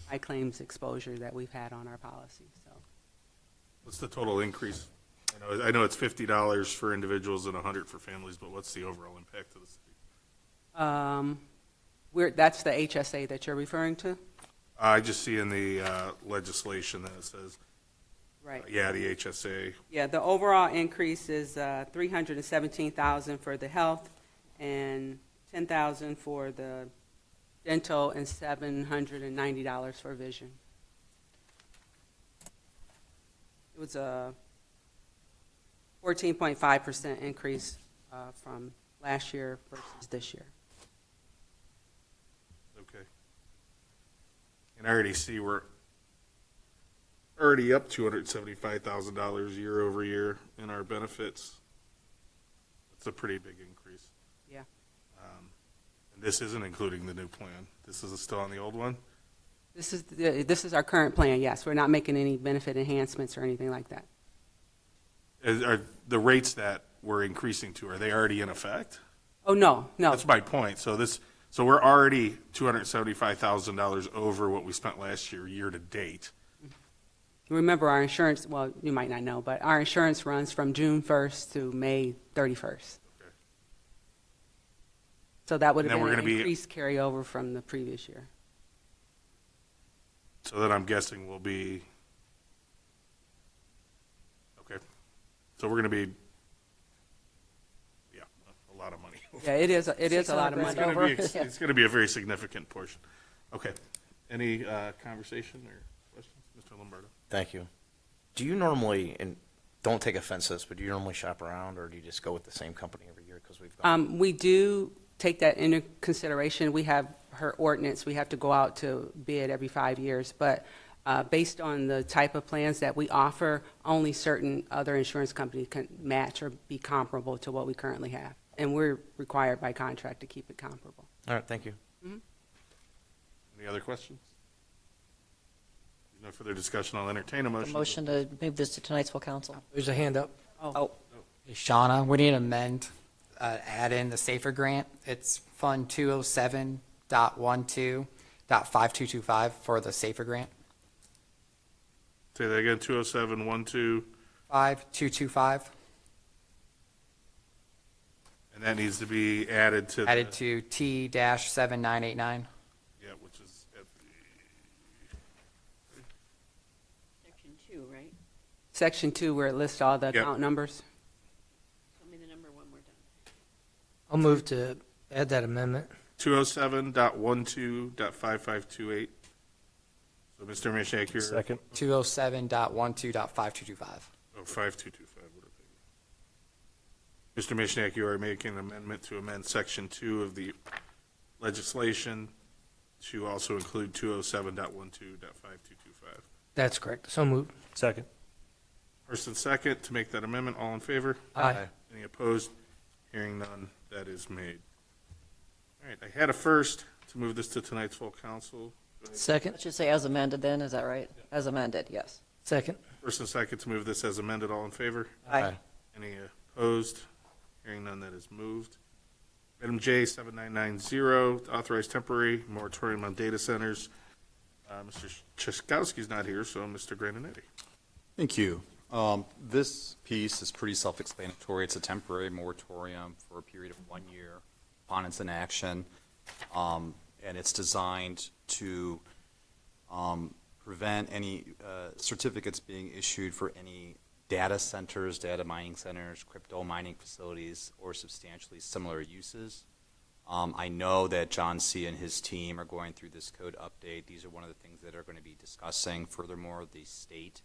Speaker 20: high claims exposure that we've had on our policy. So,
Speaker 6: What's the total increase? I know it's $50 for individuals and $100 for families, but what's the overall impact to the city?
Speaker 20: that's the HSA that you're referring to?
Speaker 6: I just see in the legislation that it says,
Speaker 20: Right.
Speaker 6: yeah, the HSA.
Speaker 20: Yeah, the overall increase is $317,000 for the health and $10,000 for the dental and $790 for vision. It was a 14.5% increase from last year versus this year.
Speaker 6: Okay. And I already see we're already up $275,000 year over year in our benefits. That's a pretty big increase.
Speaker 20: Yeah.
Speaker 6: And this isn't including the new plan. This is still on the old one?
Speaker 20: This is our current plan, yes. We're not making any benefit enhancements or anything like that.
Speaker 6: Are the rates that we're increasing to, are they already in effect?
Speaker 20: Oh, no.
Speaker 6: That's my point. So we're already $275,000 over what we spent last year to date.
Speaker 20: Remember, our insurance, well, you might not know, but our insurance runs from June 1st to May 31st.
Speaker 6: Okay.
Speaker 20: So that would
Speaker 6: And
Speaker 20: have
Speaker 6: then
Speaker 20: been
Speaker 6: we're
Speaker 20: an
Speaker 6: gonna be-
Speaker 20: increased carryover from the previous year.
Speaker 6: So then I'm guessing we'll be, okay. So we're going to be, yeah, a lot of money.
Speaker 20: Yeah, it is a lot of
Speaker 6: It's
Speaker 20: money.
Speaker 6: going to be, it's going to be a very significant portion. Okay. Any conversation or questions? Mr. Lombardo?
Speaker 8: Thank you. Do you normally, and don't take offense to this, but do you normally shop around, or do you just go with the same company every year? Because we've gone.
Speaker 20: We do take that into consideration. We have her ordinance, we have to go out to bid every 5 years, but based on the type of plans that we offer, only certain other insurance companies can match or be comparable to what we currently have. And we're required by contract to keep it comparable.
Speaker 8: All right, thank you.
Speaker 6: Any other questions? No further discussion. I'll entertain a
Speaker 9: A
Speaker 6: motion.
Speaker 9: motion to move this to tonight's full council.
Speaker 4: There's a hand up.
Speaker 9: Oh,
Speaker 5: Hey, Shauna, we need to add in the SAFER grant. It's Fund 207.12.5225 for the SAFER grant.
Speaker 6: Say that again, 207-12,
Speaker 5: 5225,
Speaker 6: and that needs to be added to.
Speaker 5: added to T-7989.
Speaker 6: Yeah, which is at
Speaker 7: Section 2, right?
Speaker 20: Section 2, where it lists all the
Speaker 6: Yep.
Speaker 20: account numbers.
Speaker 7: Tell me the number one more time.
Speaker 4: I'll move to add that amendment.
Speaker 6: 207.12.5528. So, Mr. Mishak, you're.
Speaker 17: Second.
Speaker 5: 207.12.5225.
Speaker 6: Oh, 5225, what did I do? Mr. Mishak, you are making an amendment to amend Section 2 of the legislation to also include 207.12.5225.
Speaker 4: That's correct. So moved.
Speaker 17: Second.
Speaker 6: First and second to make that amendment, all in favor?
Speaker 4: Aye.
Speaker 6: Any opposed? Hearing none, that is made. All right, I had a first to move this to tonight's full council.
Speaker 4: Second.
Speaker 9: I should say as amended then, is that right? As amended, yes.
Speaker 4: Second.
Speaker 6: First and second to move this as amended, all in favor?
Speaker 9: Aye.
Speaker 6: Any opposed? Hearing none, that is moved. Item J, 7990, to authorize temporary moratorium on data centers. Mr. Cheskowski's not here, so Mr. Grandinetti.
Speaker 13: Thank you. This piece is pretty self-explanatory. It's a temporary moratorium for a period of 1 year upon its inaction. And it's designed to prevent any certificates being issued for any data centers, data mining centers, crypto mining facilities, or substantially similar uses. I know that John C. and his team are going through this code update. These are one of the things that are going to be discussing. Furthermore, the state,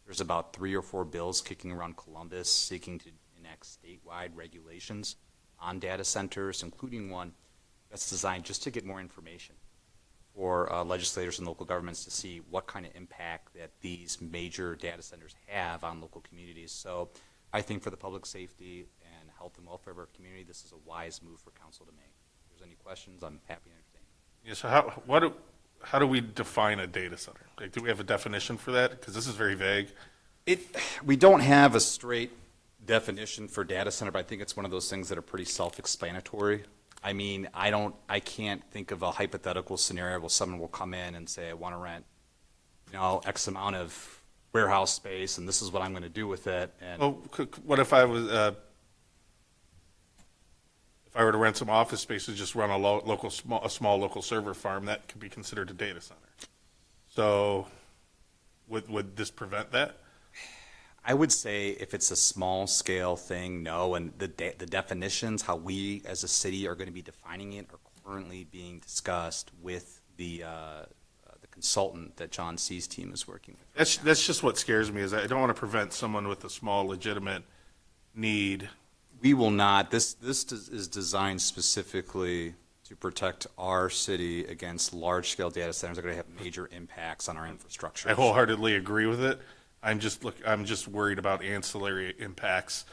Speaker 13: there's about 3 or 4 bills kicking around Columbus seeking to enact statewide regulations on data centers, including one that's designed just to get more information for legislators and local governments to see what kind of impact that these major data centers have on local communities. So I think for the public safety and health and welfare of our community, this is a wise move for council to make. If there's any questions, I'm happy to entertain.
Speaker 6: Yeah, so how do we define a data center? Like, do we have a definition for that? Because this is very vague.
Speaker 13: We don't have a straight definition for data center, but I think it's one of those things that are pretty self-explanatory. I mean, I can't think of a hypothetical scenario where someone will come in and say, I want to rent, X amount of warehouse space, and this is what I'm going to do with it. And
Speaker 6: Well, what if I was, if I were to rent some office space and just run a small local server farm, that could be considered a data center. So would this prevent that?
Speaker 13: I would say if it's a small scale thing, no, and the definitions, how we as a city are going to be defining it, are currently being discussed with the consultant that John C.'s team is working with.
Speaker 6: That's just what scares me, is I don't want to prevent someone with a small legitimate need.
Speaker 13: We will not. This is designed specifically to protect our city against large scale data centers that are going to have major impacts on our infrastructure.
Speaker 6: I wholeheartedly agree with it. I'm just worried about ancillary impacts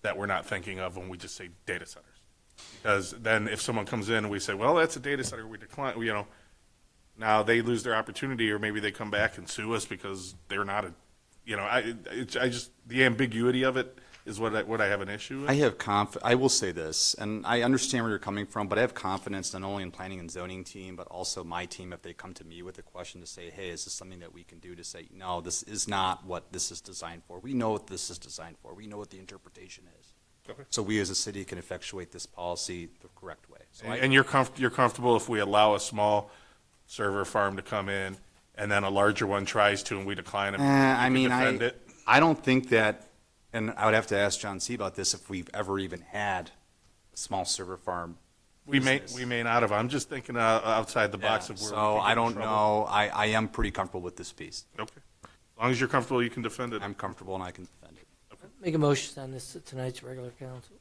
Speaker 6: that we're not thinking of when we just say data centers. Because then if someone comes in and we say, well, that's a data center, we decline, now they lose their opportunity, or maybe they come back and sue us because they're not the ambiguity of it is what I have an issue with.
Speaker 13: I will say this, and I understand where you're coming from, but I have confidence not only in planning and zoning team, but also my team if they come to me with a question to say, hey, is this something that we can do, to say, no, this is not what this is designed for. We know what this is designed for. We know what the interpretation is.
Speaker 6: Okay.
Speaker 13: So we as a city can effectuate this policy the correct way. So
Speaker 6: And you're comfortable if we allow a small server farm to come in and then a larger one tries to and we decline it? Defend it?
Speaker 13: I don't think that, and I would have to ask John C. about this, if we've ever even had a small server farm.
Speaker 6: We may not have. I'm just thinking outside the box of where we
Speaker 13: So
Speaker 6: could get
Speaker 13: I
Speaker 6: in
Speaker 13: don't
Speaker 6: trouble.
Speaker 13: know. I am pretty comfortable with this piece.
Speaker 6: Okay. As long as you're comfortable, you can defend it.
Speaker 13: I'm comfortable and I can defend it.
Speaker 4: Make a motion to send this to tonight's regular council.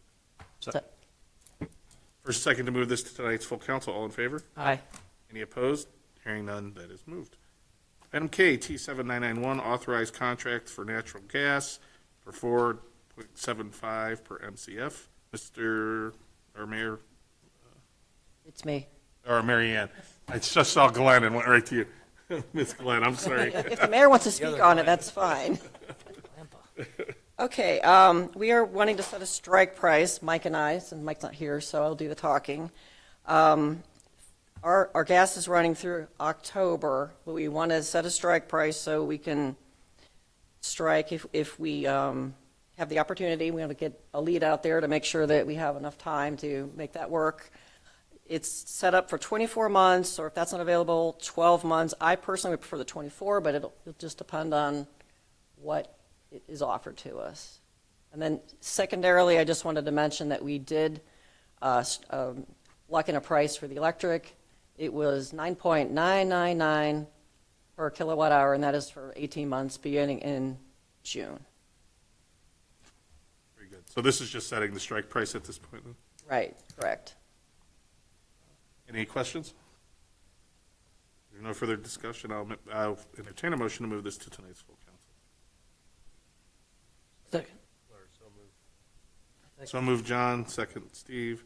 Speaker 6: First, second to move this to tonight's full council. All in favor?
Speaker 4: Aye.
Speaker 6: Any opposed? Hearing none, that is moved. Item K, T7991, authorized contract for natural gas for 4.75 per MCF. Mayor,
Speaker 9: It's me.
Speaker 6: or Mary Ann. I just saw Glenn and went right to you. Miss Glenn, I'm sorry.
Speaker 9: If the mayor wants to speak on it, that's fine. Okay, we are wanting to set a strike price, Mike and I, since Mike's not here, so I'll do the talking. Our gas is running through October, but we want to set a strike price so we can strike if we have the opportunity. We want to get a lead out there to make sure that we have enough time to make that work. It's set up for 24 months, or if that's not available, 12 months. I personally would prefer the 24, but it'll just depend on what is offered to us. And then secondarily, I just wanted to mention that we did lock in a price for the electric. It was $9.999 per kilowatt hour, and that is for 18 months beginning in June.
Speaker 6: Very good. So this is just setting the strike price at this point, then?
Speaker 9: Right, correct.
Speaker 6: Any questions? There's no further discussion. I'll entertain a motion to move this to tonight's full council.
Speaker 4: Second.
Speaker 6: So moved, John, second, Steve.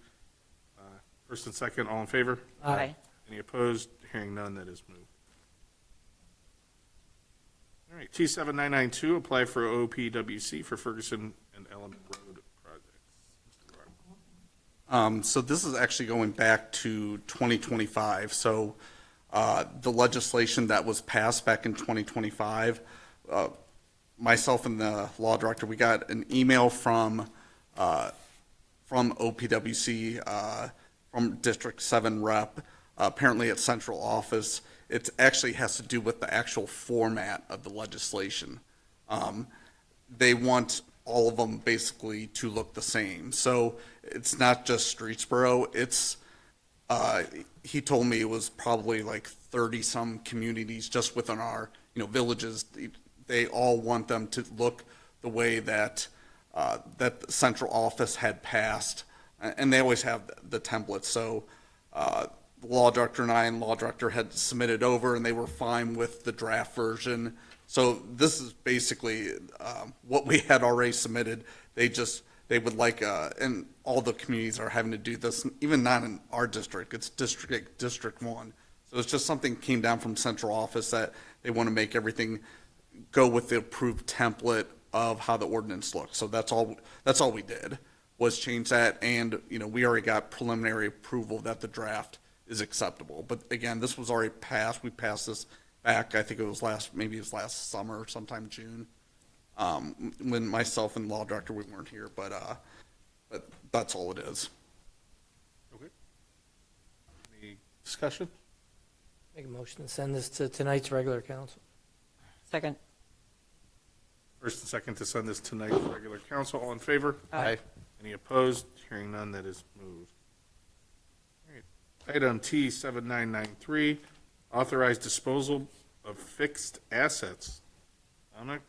Speaker 6: First and second, all in favor?
Speaker 9: Aye.
Speaker 6: Any opposed? Hearing none, that is moved. All right, T7992, apply for OPWC for Ferguson and Element Road projects. Mr. Rock.
Speaker 12: So this is actually going back to 2025. So the legislation that was passed back in 2025, myself and the law director, we got an email from OPWC, from District 7 rep, apparently at central office. It actually has to do with the actual format of the legislation. They want all of them basically to look the same. So it's not just Streetsboro, it's, he told me it was probably like 30-some communities just within our, villages. They all want them to look the way that, that the central office had passed, and they always have the templates. So the law director and I and law director had submitted over, and they were fine with the draft version. So this is basically what we had already submitted. They would like, and all the communities are having to do this, even not in our district, it's District 1. So it's just something came down from central office that they want to make everything go with the approved template of how the ordinance looks. So that's all we did, was change that, and, we already got preliminary approval that the draft is acceptable. But again, this was already passed. We passed this back, I think it was last summer, sometime June, when myself and law director, we weren't here, but that's all it is.
Speaker 6: Okay. Any discussion?
Speaker 4: Make a motion to send this to tonight's regular council.
Speaker 9: Second.
Speaker 6: First and second to send this to tonight's regular council. All in favor?
Speaker 9: Aye.
Speaker 6: Any opposed? Hearing none, that is moved. All right. Item T7993, authorized disposal of fixed assets. Dominic?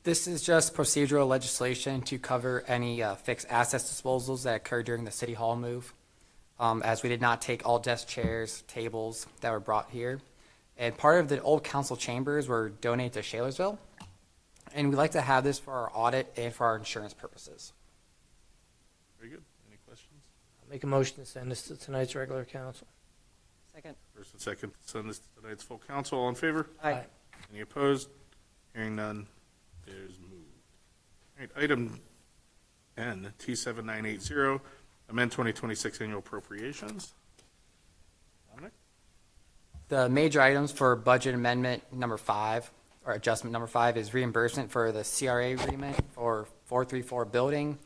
Speaker 5: This is just procedural legislation to cover any fixed assets disposals that occurred during the City Hall move, as we did not take all desk chairs, tables that were brought here. And part of the old council chambers were donated to Shalersville. And we'd like to have this for our audit and for our insurance purposes.
Speaker 6: Very good. Any questions?
Speaker 4: I'll make a motion to send this to tonight's regular council.
Speaker 9: Second.
Speaker 6: First and second to send this to tonight's full council. All in favor?
Speaker 9: Aye.
Speaker 6: Any opposed? Hearing none, it is moved. All right, item N, T7980, amend 2026 annual appropriations. Dominic?
Speaker 5: The major items for budget amendment number 5, or adjustment number 5, is reimbursement for the CRA agreement for 434 building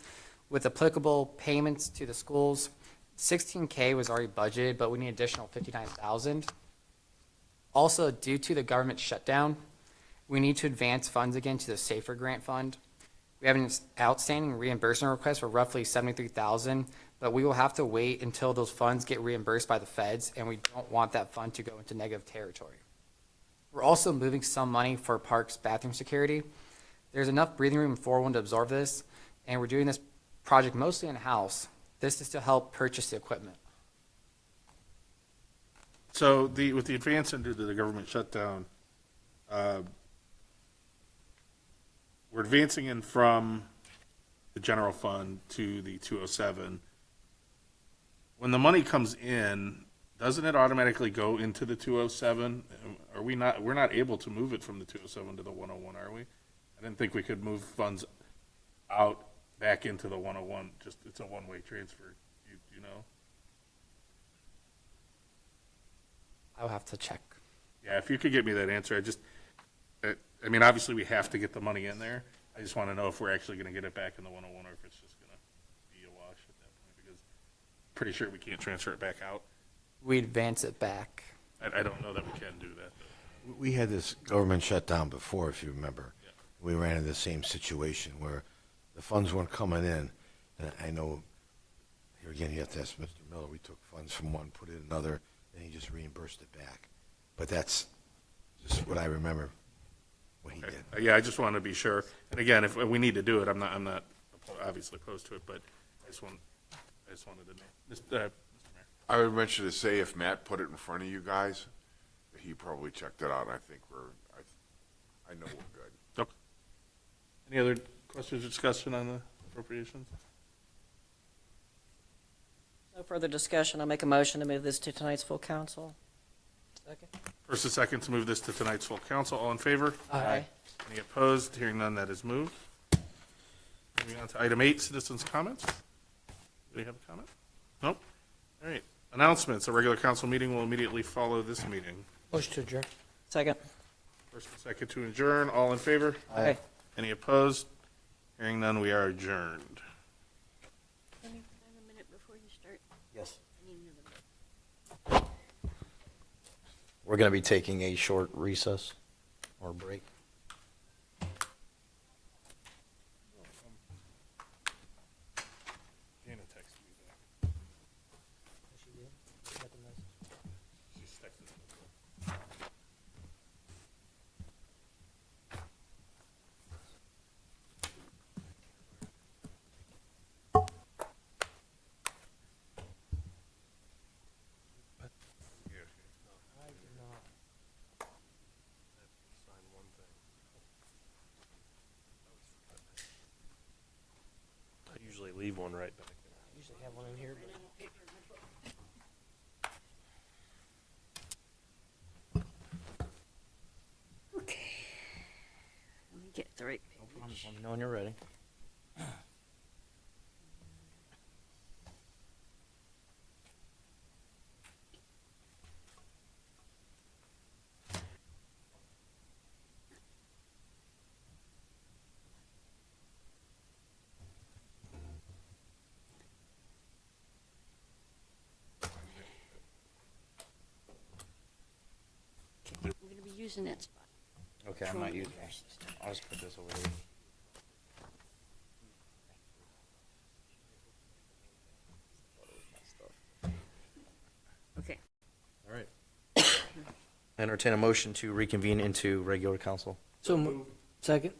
Speaker 5: with applicable payments to the schools. $16K was already budgeted, but we need additional $59,000. Also, due to the government shutdown, we need to advance funds again to the SAFER grant fund. We have an outstanding reimbursement request for roughly $73,000, but we will have to wait until those funds get reimbursed by the feds, and we don't want that fund to go into negative territory. We're also moving some money for parks bathroom security. There's enough breathing room in 401 to absorb this, and we're doing this project mostly in-house. This is to help purchase the equipment.
Speaker 6: So with the advance into the government shutdown, we're advancing in from the general fund to the 207. When the money comes in, doesn't it automatically go into the 207? We're not able to move it from the 207 to the 101, are we? I didn't think we could move funds out back into the 101. Just, it's a one-way transfer. You know?
Speaker 5: I'll have to check.
Speaker 6: Yeah, if you could get me that answer, I mean, obviously we have to get the money in there. I just want to know if we're actually going to get it back in the 101 or if it's just going to be a wash at that point, because I'm pretty sure we can't transfer it back out.
Speaker 5: We advance it back.
Speaker 6: I don't know that we can do that, though.
Speaker 11: We had this government shutdown before, if you remember.
Speaker 6: Yeah.
Speaker 11: We ran into the same situation where the funds weren't coming in. And I know, here again, you have to ask Mr. Miller, we took funds from one, put it in another, and he just reimbursed it back. But that's just what I remember what he did.
Speaker 6: Yeah, I just wanted to be sure. And again, if we need to do it, I'm not obviously opposed to it, but I just wanted to know. Mr. Mayor.
Speaker 1: I would mention to say if Matt put it in front of you guys, he probably checked it out. I think I know we're good.
Speaker 6: Okay. Any other Questions or discussion on the appropriations?
Speaker 9: No further discussion. I'll make a motion to move this to tonight's full council.
Speaker 4: Second.
Speaker 6: First and second to move this to tonight's full council. All in favor?
Speaker 9: Aye.
Speaker 6: Any opposed? Hearing none, that is moved. Moving on to item 8, citizens' comments. Do we have a comment? Nope. All right. Announcements. A regular council meeting will immediately follow this meeting.
Speaker 4: Motion to adjourn.
Speaker 9: Second.
Speaker 6: First and second to adjourn. All in favor?
Speaker 9: Aye.
Speaker 6: Any opposed? Hearing none, we are adjourned.
Speaker 7: Let me have a minute before you start.
Speaker 8: Yes.
Speaker 7: I need another minute.
Speaker 8: We're going to be taking a short recess or break.
Speaker 6: Jana texted me back. She's texted me.
Speaker 17: I usually leave one right back.
Speaker 4: I usually have one in here, but
Speaker 7: Okay. Let me get the right page.
Speaker 8: Let me know when you're ready.
Speaker 7: I'm gonna be using that spot.
Speaker 8: Okay, I'm not using it. I'll just put this over here.
Speaker 7: Okay.
Speaker 8: All right. Entertain a motion to reconvene into regular council.
Speaker 4: second.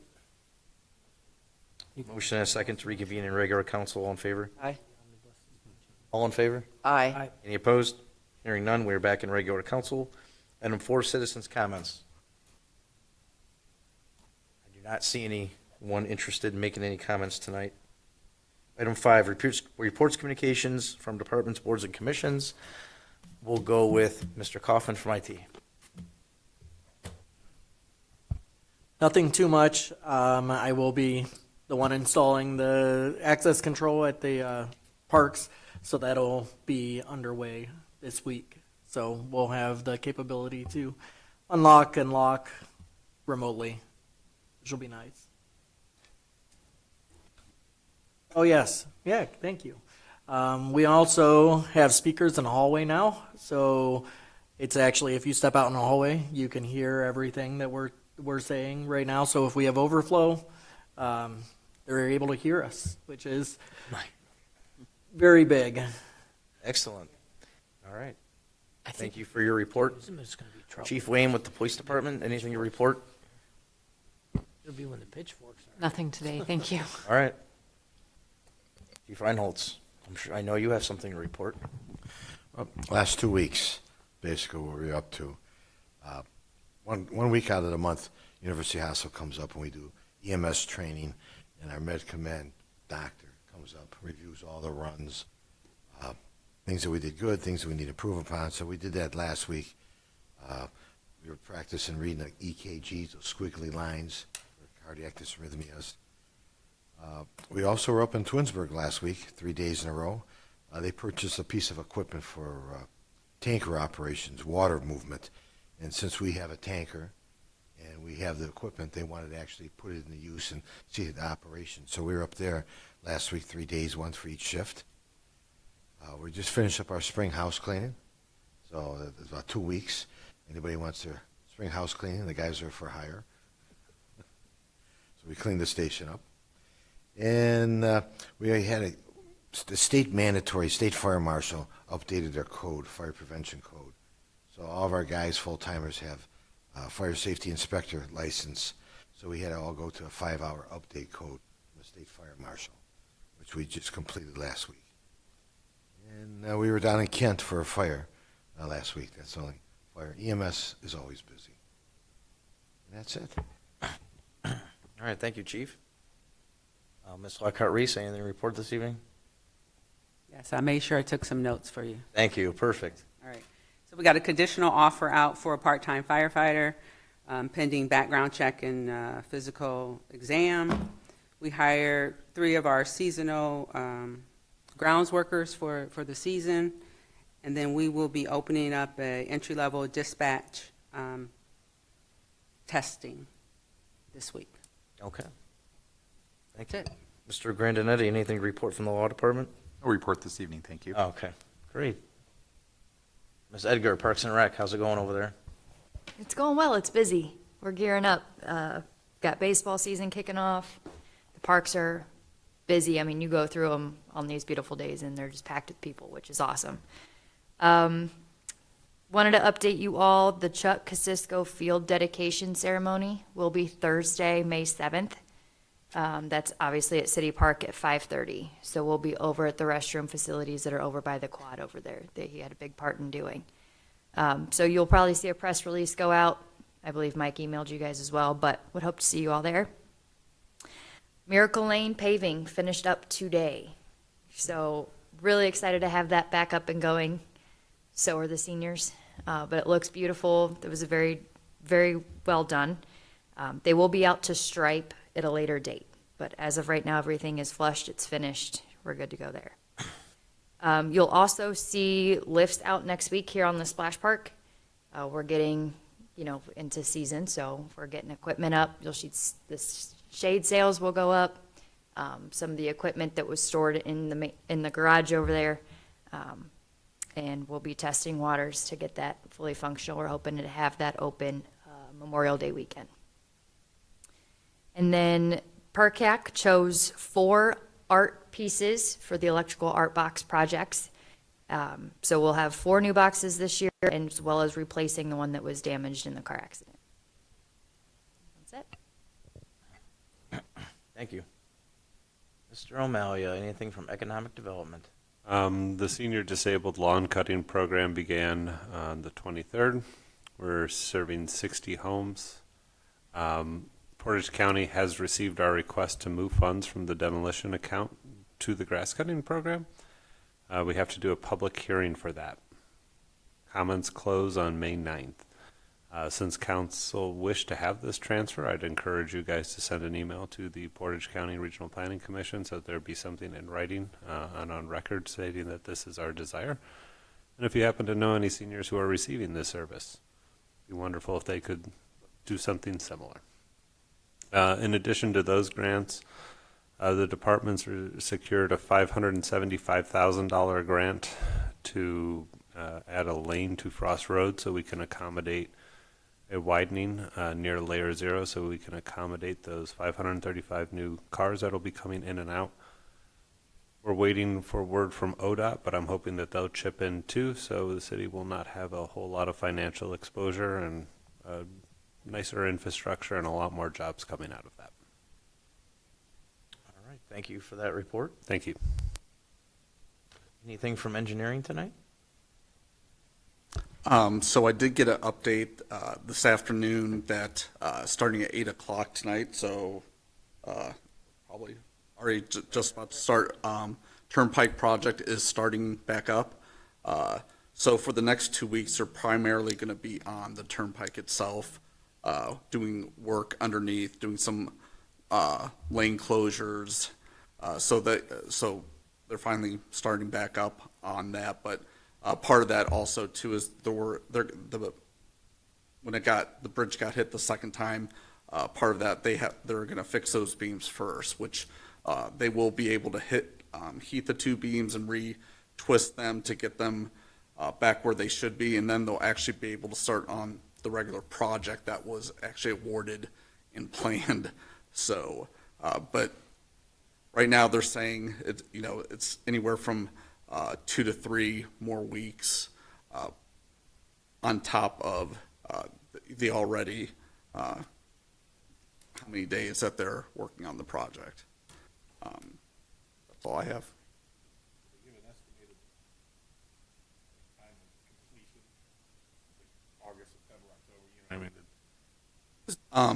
Speaker 8: Motion and a second to reconvene in regular council. All in favor?
Speaker 9: Aye.
Speaker 8: All in favor?
Speaker 9: Aye.
Speaker 8: Any opposed? Hearing none, we are back in regular council. Item 4, citizens' comments. I do not see anyone interested in making any comments tonight. Item 5, reports, communications from departments, boards, and commissions. We'll go with Mr. Coffin from IT.
Speaker 16: Nothing too much. I will be the one installing the access control at the parks, so that'll be underway this week. So we'll have the capability to unlock and lock remotely, which will be nice. Oh, yes. Yeah, thank you. We also have speakers in the hallway now, so it's actually, if you step out in the hallway, you can hear everything that we're saying right now. So if we have overflow, they're able to hear us, which is very big.
Speaker 8: Excellent. All right. Thank you for your report.
Speaker 4: It's gonna be trouble.
Speaker 8: Chief Wayne with the police department, anything to report?
Speaker 4: It'll be when the pitchforks are.
Speaker 18: Nothing today, thank you.
Speaker 8: All right. Chief Reinholtz, I know you have something to report.
Speaker 11: Last 2 weeks, basically, what we're up to. One week out of the month, University Hospital comes up and we do EMS training, and our med command doctor comes up, reviews all the runs, things that we did good, things that we need to improve upon. So we did that last week. We were practicing reading the EKGs, those squiggly lines for cardiac dysrhythmias. We also were up in Twinsburg last week, 3 days in a row. They purchased a piece of equipment for tanker operations, water movement. And since we have a tanker and we have the equipment, they wanted to actually put it into use and see the operation. So we were up there last week, 3 days, one for each shift. We just finished up our spring house cleaning. So it's about 2 weeks. Anybody wants their spring house cleaning, the guys are for hire. So we cleaned the station up. And we had the state mandatory, state fire marshal updated their code, fire prevention code. So all of our guys, full-timers, have a fire safety inspector license. So we had to all go to a 5-hour update code from the state fire marshal, which we just completed last week. And we were down in Kent for a fire last week. That's the only fire. EMS is always busy. And that's it.
Speaker 8: All right, thank you, Chief. Ms. Lockhart Reese, anything to report this evening?
Speaker 20: Yes, I made sure I took some notes for you.
Speaker 8: Thank you, perfect.
Speaker 20: All right. So we got a conditional offer out for a part-time firefighter, pending background check and physical exam. We hired 3 of our seasonal grounds workers for the season, and then we will be opening up a entry-level dispatch testing this week.
Speaker 8: Okay. Thank you. Mr. Grandinetti, anything to report from the law department?
Speaker 13: No report this evening, thank you.
Speaker 8: Okay, great. Ms. Edgar, Parks and Rec, how's it going over there?
Speaker 7: It's going well. It's busy. We're gearing up. Got baseball season kicking off. The parks are busy. I mean, you go through them on these beautiful days, and they're just packed with people, which is awesome. Wanted to update you all. The Chuck Kosciuszko Field dedication ceremony will be Thursday, May 7th. That's obviously at City Park at 5:30. So we'll be over at the restroom facilities that are over by the quad over there that he had a big part in doing. So you'll probably see a press release go out. I believe Mike emailed you guys as well, but would hope to see you all there. Miracle Lane paving finished up today. So really excited to have that back up and going. So are the seniors. But it looks beautiful. It was a very, very well done. They will be out to stripe at a later date. But as of right now, everything is flushed. It's finished. We're good to go there. You'll also see lifts out next week here on the Splash Park. We're getting, into season, so we're getting equipment up. You'll see the shade sails will go up. Some of the equipment that was stored in the garage over there. And we'll be testing waters to get that fully functional. We're hoping to have that open Memorial Day weekend. And then PERCAC chose 4 art pieces for the electrical art box projects. So we'll have 4 new boxes this year, and as well as replacing the one that was damaged in the car accident. That's it.
Speaker 8: Thank you. Mr. O'Malley, anything from Economic Development?
Speaker 14: The Senior Disabled Lawn Cutting Program began on the 23rd. We're serving 60 homes. Portage County has received our request to move funds from the demolition account to the grass cutting program. We have to do a public hearing for that. Comments close on May 9th. Since council wish to have this transfer, I'd encourage you guys to send an email to the Portage County Regional Planning Commission so that there be something in writing and on record stating that this is our desire. And if you happen to know any seniors who are receiving this service, it'd be wonderful if they could do something similar. In addition to those grants, the departments secured a $575,000 grant to add a lane to Frost Road so we can accommodate a widening near Layer Zero so we can accommodate those 535 new cars that will be coming in and out. We're waiting for word from ODOT, but I'm hoping that they'll chip in too, so the city will not have a whole lot of financial exposure and nicer infrastructure and a lot more jobs coming out of that.
Speaker 8: All right, thank you for that report.
Speaker 14: Thank you.
Speaker 8: Anything from engineering tonight?
Speaker 12: So I did get an update this afternoon that starting at 8 o'clock tonight, so probably already just about to start, Turnpike project is starting back up. So for the next 2 weeks, they're primarily going to be on the Turnpike itself, doing work underneath, doing some lane closures. So they're finally starting back up on that, but part of that also too is when the bridge got hit the second time, part of that they're going to fix those beams first, which they will be able to heat the 2 beams and re-twist them to get them back where they should be, and then they'll actually be able to start on the regular project that was actually awarded and planned. So, but right now they're saying it's anywhere from 2 to 3 more weeks on top of the already how many days that they're working on the project. That's all I have.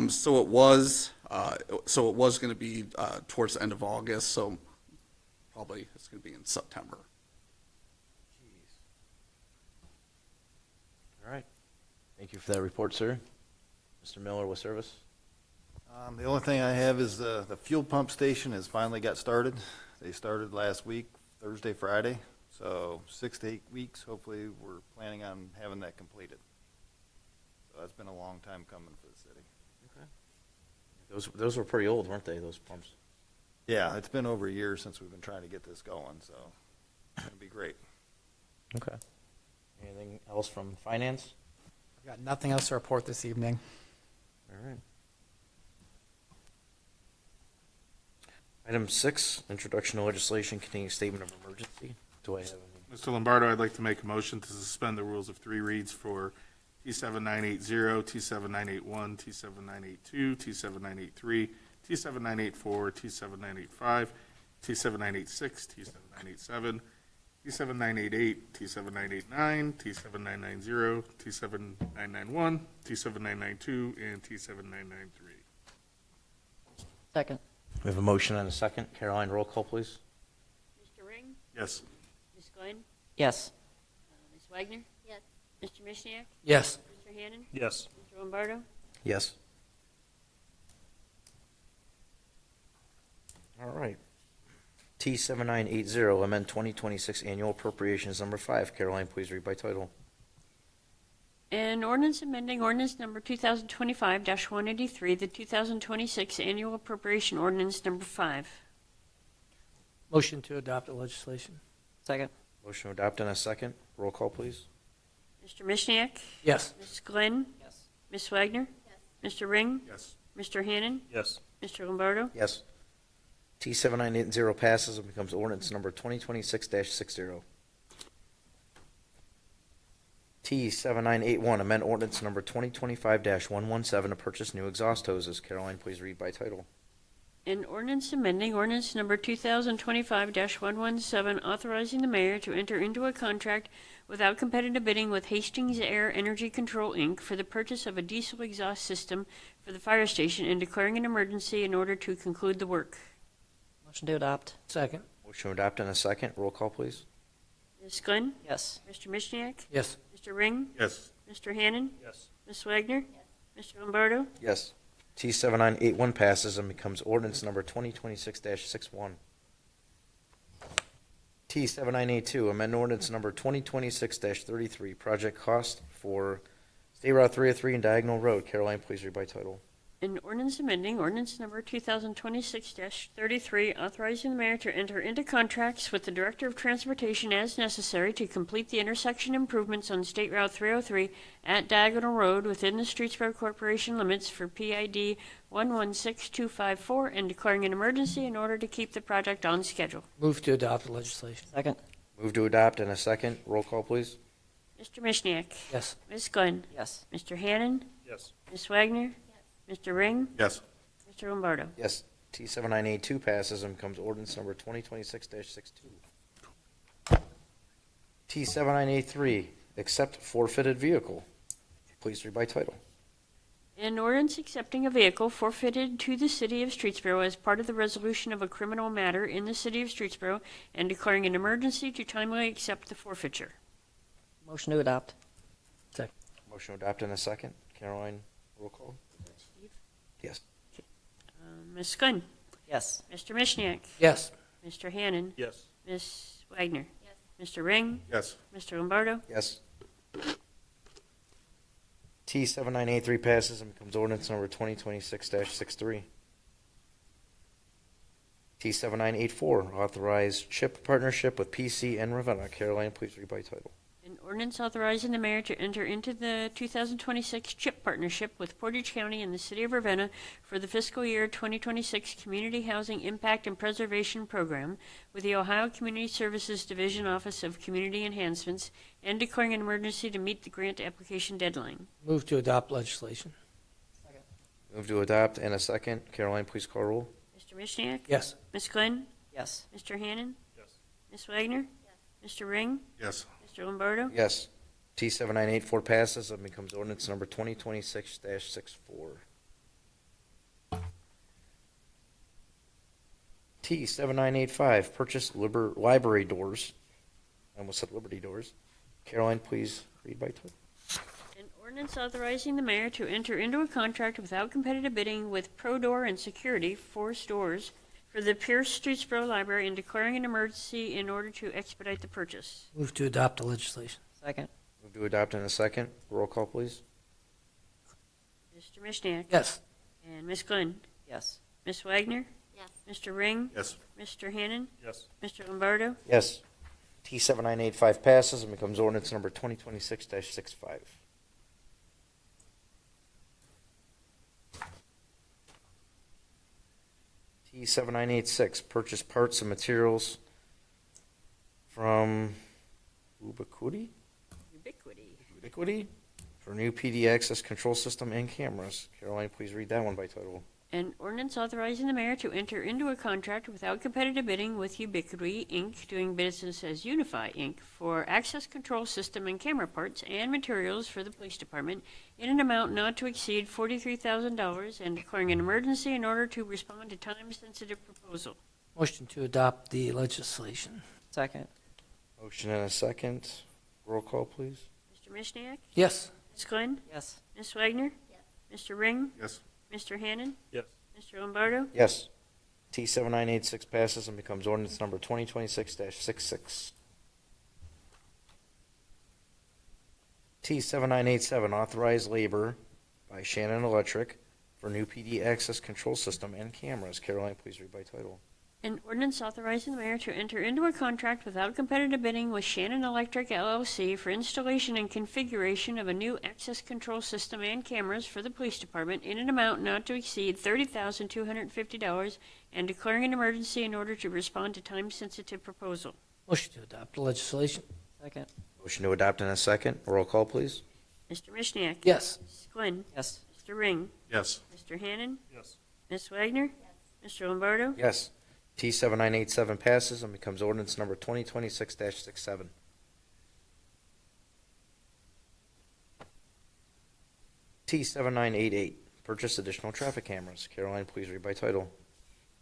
Speaker 12: So it was So it was going to be towards the end of August, so probably it's going to be in September.
Speaker 8: All right. Thank you for that report, sir. Mr. Miller with service.
Speaker 15: The only thing I have is the fuel pump station has finally got started. They started last week, Thursday, Friday. So 6 to 8 weeks, hopefully we're planning on having that completed. So that's been a long time coming for the city.
Speaker 8: Those were pretty old, weren't they, those pumps?
Speaker 15: Yeah, it's been over a year since we've been trying to get this going, so it'll be great.
Speaker 8: Okay. Anything else from finance?
Speaker 5: I've got nothing else to report this evening.
Speaker 8: All right. Item 6, introduction to legislation containing statement of emergency. Do I have any?
Speaker 6: Mr. Lombardo, I'd like to make a motion to suspend the rules of 3 reads for T7980, T7981, T7982, T7983, T7984, T7985, T7986, T7987, T7988, T7989, T7990, T7991, T7992, and T7993.
Speaker 9: Second.
Speaker 8: We have a motion and a second. Caroline, roll call, please.
Speaker 21: Mr. Ring?
Speaker 6: Yes.
Speaker 21: Ms. Glenn?
Speaker 9: Yes.
Speaker 21: Ms. Wagner?
Speaker 19: Yes.
Speaker 21: Mr. Mishniak?
Speaker 4: Yes.
Speaker 21: Mr. Hannon?
Speaker 17: Yes.
Speaker 21: Mr. Lombardo?
Speaker 8: Yes. All right. T7980, amend 2026 annual appropriations number 5. Caroline, please read by title.
Speaker 21: An ordinance amending ordinance number 2025-183, the 2026 annual appropriation ordinance number 5.
Speaker 4: Motion to adopt the legislation.
Speaker 9: Second.
Speaker 8: Motion to adopt in a second. Roll call, please.
Speaker 21: Mr. Mishniak?
Speaker 4: Yes.
Speaker 21: Ms. Glenn?
Speaker 9: Yes.
Speaker 21: Ms. Wagner?
Speaker 19: Yes.
Speaker 21: Mr. Ring?
Speaker 6: Yes.
Speaker 21: Mr. Hannon?
Speaker 17: Yes.
Speaker 21: Mr. Lombardo?
Speaker 8: Yes. T7980 passes and becomes ordinance number 2026-60. T7981, amend ordinance number 2025-117 to purchase new exhaust hoses. Caroline, please read by title.
Speaker 21: An ordinance amending ordinance number 2025-117, authorizing the mayor to enter into a contract without competitive bidding with Hastings Air Energy Control, Inc. for the purchase of a diesel exhaust system for the fire station and declaring an emergency in order to conclude the work.
Speaker 9: Motion to adopt.
Speaker 4: Second.
Speaker 8: Motion to adopt in a second. Roll call, please.
Speaker 21: Ms. Glenn?
Speaker 9: Yes.
Speaker 21: Mr. Mishniak?
Speaker 4: Yes.
Speaker 21: Mr. Ring?
Speaker 6: Yes.
Speaker 21: Mr. Hannon?
Speaker 17: Yes.
Speaker 21: Ms. Wagner? Mr. Lombardo?
Speaker 8: Yes. T7981 passes and becomes ordinance number 2026-61. T7982, amend ordinance number 2026-33, project cost for State Route 303 and Diagonal Road. Caroline, please read by title.
Speaker 21: An ordinance amending ordinance number 2026-33, authorizing the mayor to enter into contracts with the Director of Transportation as necessary to complete the intersection improvements on State Route 303 at Diagonal Road within the Streetsboro Corporation limits for PID 116254 and declaring an emergency in order to keep the project on schedule.
Speaker 4: Move to adopt the legislation.
Speaker 9: Second.
Speaker 8: Move to adopt in a second. Roll call, please.
Speaker 21: Mr. Mishniak?
Speaker 4: Yes.
Speaker 21: Ms. Glenn?
Speaker 9: Yes.
Speaker 21: Mr. Hannon?
Speaker 17: Yes.
Speaker 21: Ms. Wagner? Mr. Ring?
Speaker 6: Yes.
Speaker 21: Mr. Lombardo?
Speaker 8: Yes. T7982 passes and becomes ordinance number 2026-62. T7983, accept forfeited vehicle. Please read by title.
Speaker 21: An ordinance accepting a vehicle forfeited to the city of Streetsboro as part of the resolution of a criminal matter in the city of Streetsboro and declaring an emergency to timely accept the forfeiture.
Speaker 9: Motion to adopt.
Speaker 8: Motion to adopt in a second. Caroline, roll call. Yes.
Speaker 21: Ms. Glenn?
Speaker 9: Yes.
Speaker 21: Mr. Mishniak?
Speaker 4: Yes.
Speaker 21: Mr. Hannon?
Speaker 17: Yes.
Speaker 21: Ms. Wagner?
Speaker 19: Yes.
Speaker 21: Mr. Ring?
Speaker 6: Yes.
Speaker 21: Mr. Lombardo?
Speaker 8: Yes. T7983 passes and becomes ordinance number 2026-63. T7984, authorized CHIP partnership with PC and Ravenna. Caroline, please read by title.
Speaker 21: An ordinance authorizing the mayor to enter into the 2026 CHIP partnership with Portage County and the city of Ravenna for the fiscal year 2026 Community Housing Impact and Preservation Program with the Ohio Community Services Division Office of Community Enhancements and declaring an emergency to meet the grant application deadline.
Speaker 4: Move to adopt legislation.
Speaker 8: Move to adopt in a second. Caroline, please call roll.
Speaker 21: Mr. Mishniak?
Speaker 4: Yes.
Speaker 21: Ms. Glenn?
Speaker 9: Yes.
Speaker 21: Mr. Hannon?
Speaker 17: Yes.
Speaker 21: Ms. Wagner?
Speaker 19: Yes.
Speaker 21: Mr. Ring?
Speaker 6: Yes.
Speaker 21: Mr. Lombardo?
Speaker 8: Yes. T7984 passes and becomes ordinance number 2026-64. T7985, purchase library doors. I almost said Liberty doors. Caroline, please read by title.
Speaker 21: An ordinance authorizing the mayor to enter into a contract without competitive bidding with Pro Door and Security, 4 stores, for the Pierce Streetsboro Library and declaring an emergency in order to expedite the purchase.
Speaker 4: Move to adopt the legislation.
Speaker 9: Second.
Speaker 8: Move to adopt in a second. Roll call, please.
Speaker 21: Mr. Mishniak?
Speaker 4: Yes.
Speaker 21: And Ms. Glenn?
Speaker 9: Yes.
Speaker 21: Ms. Wagner?
Speaker 19: Yes.
Speaker 21: Mr. Ring?
Speaker 6: Yes.
Speaker 21: Mr. Hannon?
Speaker 17: Yes.
Speaker 21: Mr. Lombardo?
Speaker 8: Yes. T7985 passes and becomes ordinance number 2026-65. T7986, purchase parts and materials from Ubiquity for new PD access control system and cameras. Caroline, please read that one by title.
Speaker 21: An ordinance authorizing the mayor to enter into a contract without competitive bidding with Ubiquity, Inc., doing business as Unify, Inc., for access control system and camera parts and materials for the police department in an amount not to exceed $43,000 and declaring an emergency in order to respond to time-sensitive proposal.
Speaker 4: Motion to adopt the legislation.
Speaker 9: Second.
Speaker 8: Motion and a second. Roll call, please.
Speaker 21: Mr. Mishniak?
Speaker 4: Yes.
Speaker 21: Ms. Glenn?
Speaker 9: Yes.
Speaker 21: Ms. Wagner? Yes. Mr. Ring?
Speaker 6: Yes.
Speaker 21: Mr. Hannon?
Speaker 17: Yes.
Speaker 21: Mr. Lombardo?
Speaker 8: Yes. T7986 passes and becomes ordinance number 2026-66. T7987, authorized labor by Shannon Electric for new PD access control system and cameras. Caroline, please read by title.
Speaker 21: An ordinance authorizing the mayor to enter into a contract without competitive bidding with Shannon Electric LLC for installation and configuration of a new access control system and cameras for the police department in an amount not to exceed $30,250 and declaring an emergency in order to respond to time-sensitive proposal.
Speaker 4: Motion to adopt the legislation.
Speaker 9: Second.
Speaker 8: Motion to adopt in a second. Roll call, please.
Speaker 21: Mr. Mishniak?
Speaker 4: Yes.
Speaker 21: Ms. Glenn?
Speaker 9: Yes.
Speaker 21: Mr. Ring?
Speaker 6: Yes.
Speaker 21: Mr. Hannon?
Speaker 17: Yes.
Speaker 21: Ms. Wagner? Yes. Mr. Lombardo?
Speaker 8: Yes. T7987 passes and becomes ordinance number 2026-67. T7988, purchase additional traffic cameras. Caroline, please read by title.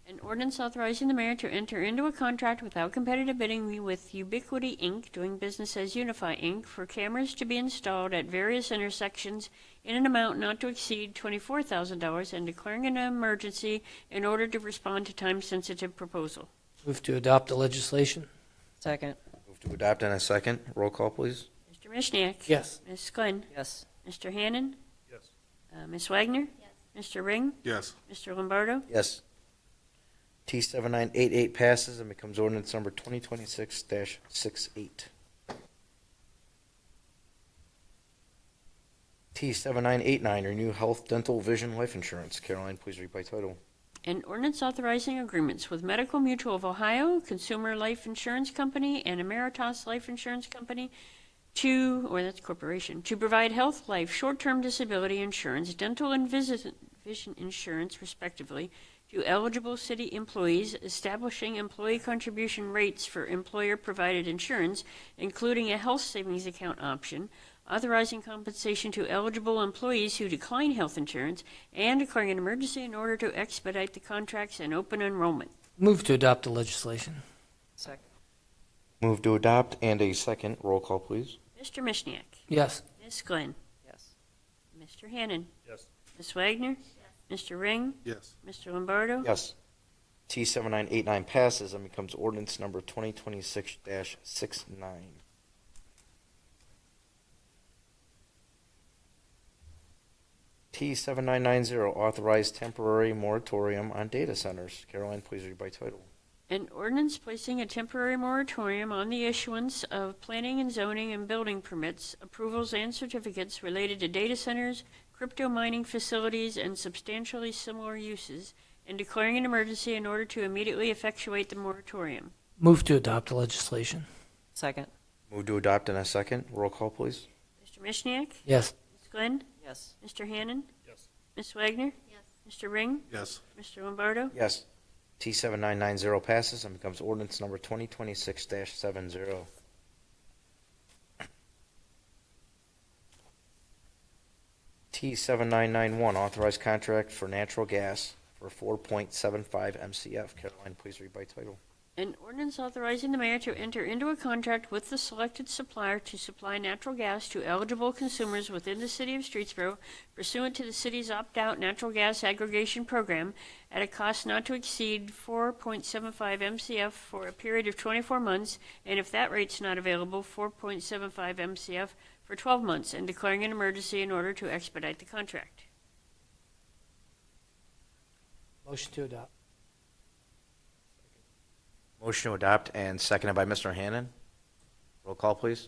Speaker 21: An ordinance authorizing the mayor to enter into a contract without competitive bidding with Ubiquity, Inc., doing business as Unify, Inc., for cameras to be installed at various intersections in an amount not to exceed $24,000 and declaring an emergency in order to respond to time-sensitive proposal.
Speaker 4: Move to adopt the legislation.
Speaker 9: Second.
Speaker 8: Move to adopt in a second. Roll call, please.
Speaker 21: Mr. Mishniak?
Speaker 4: Yes.
Speaker 21: Ms. Glenn?
Speaker 9: Yes.
Speaker 21: Mr. Hannon?
Speaker 17: Yes.
Speaker 21: Ms. Wagner? Yes. Mr. Ring?
Speaker 6: Yes.
Speaker 21: Mr. Lombardo?
Speaker 8: Yes. T7988 passes and becomes ordinance number 2026-68. T7989, renew health, dental, vision, life insurance. Caroline, please read by title.
Speaker 21: An ordinance authorizing agreements with Medical Mutual of Ohio, Consumer Life Insurance Company, and Emeritus Life Insurance Company corporation, to provide health, life, short-term disability insurance, dental, and vision insurance, respectively, to eligible city employees, establishing employee contribution rates for employer-provided insurance, including a health savings account option, authorizing compensation to eligible employees who decline health insurance, and declaring an emergency in order to expedite the contracts and open enrollment.
Speaker 4: Move to adopt the legislation.
Speaker 9: Second.
Speaker 8: Move to adopt and a second. Roll call, please.
Speaker 21: Mr. Mishniak?
Speaker 4: Yes.
Speaker 21: Ms. Glenn?
Speaker 9: Yes.
Speaker 21: Mr. Hannon?
Speaker 17: Yes.
Speaker 21: Ms. Wagner? Mr. Ring?
Speaker 6: Yes.
Speaker 21: Mr. Lombardo?
Speaker 8: Yes. T7989 passes and becomes ordinance number 2026-69. T7990, authorized temporary moratorium on data centers. Caroline, please read by title.
Speaker 21: An ordinance placing a temporary moratorium on the issuance of planning and zoning and building permits, approvals, and certificates related to data centers, crypto mining facilities, and substantially similar uses, and declaring an emergency in order to immediately effectuate the moratorium.
Speaker 4: Move to adopt the legislation.
Speaker 9: Second.
Speaker 8: Move to adopt in a second. Roll call, please.
Speaker 21: Mr. Mishniak?
Speaker 4: Yes.
Speaker 21: Ms. Glenn?
Speaker 9: Yes.
Speaker 21: Mr. Hannon?
Speaker 17: Yes.
Speaker 21: Ms. Wagner? Yes. Mr. Ring?
Speaker 6: Yes.
Speaker 21: Mr. Lombardo?
Speaker 8: Yes. T7990 passes and becomes ordinance number 2026-70. T7991, authorized contract for natural gas for 4.75 MCF. Caroline, please read by title.
Speaker 21: An ordinance authorizing the mayor to enter into a contract with the selected supplier to supply natural gas to eligible consumers within the city of Streetsboro pursuant to the city's opt-out natural gas aggregation program at a cost not to exceed 4.75 MCF for a period of 24 months, and if that rate's not available, 4.75 MCF for 12 months, and declaring an emergency in order to expedite the contract.
Speaker 4: Motion to adopt.
Speaker 8: Motion to adopt and seconded by Mr. Hannan. Roll call, please.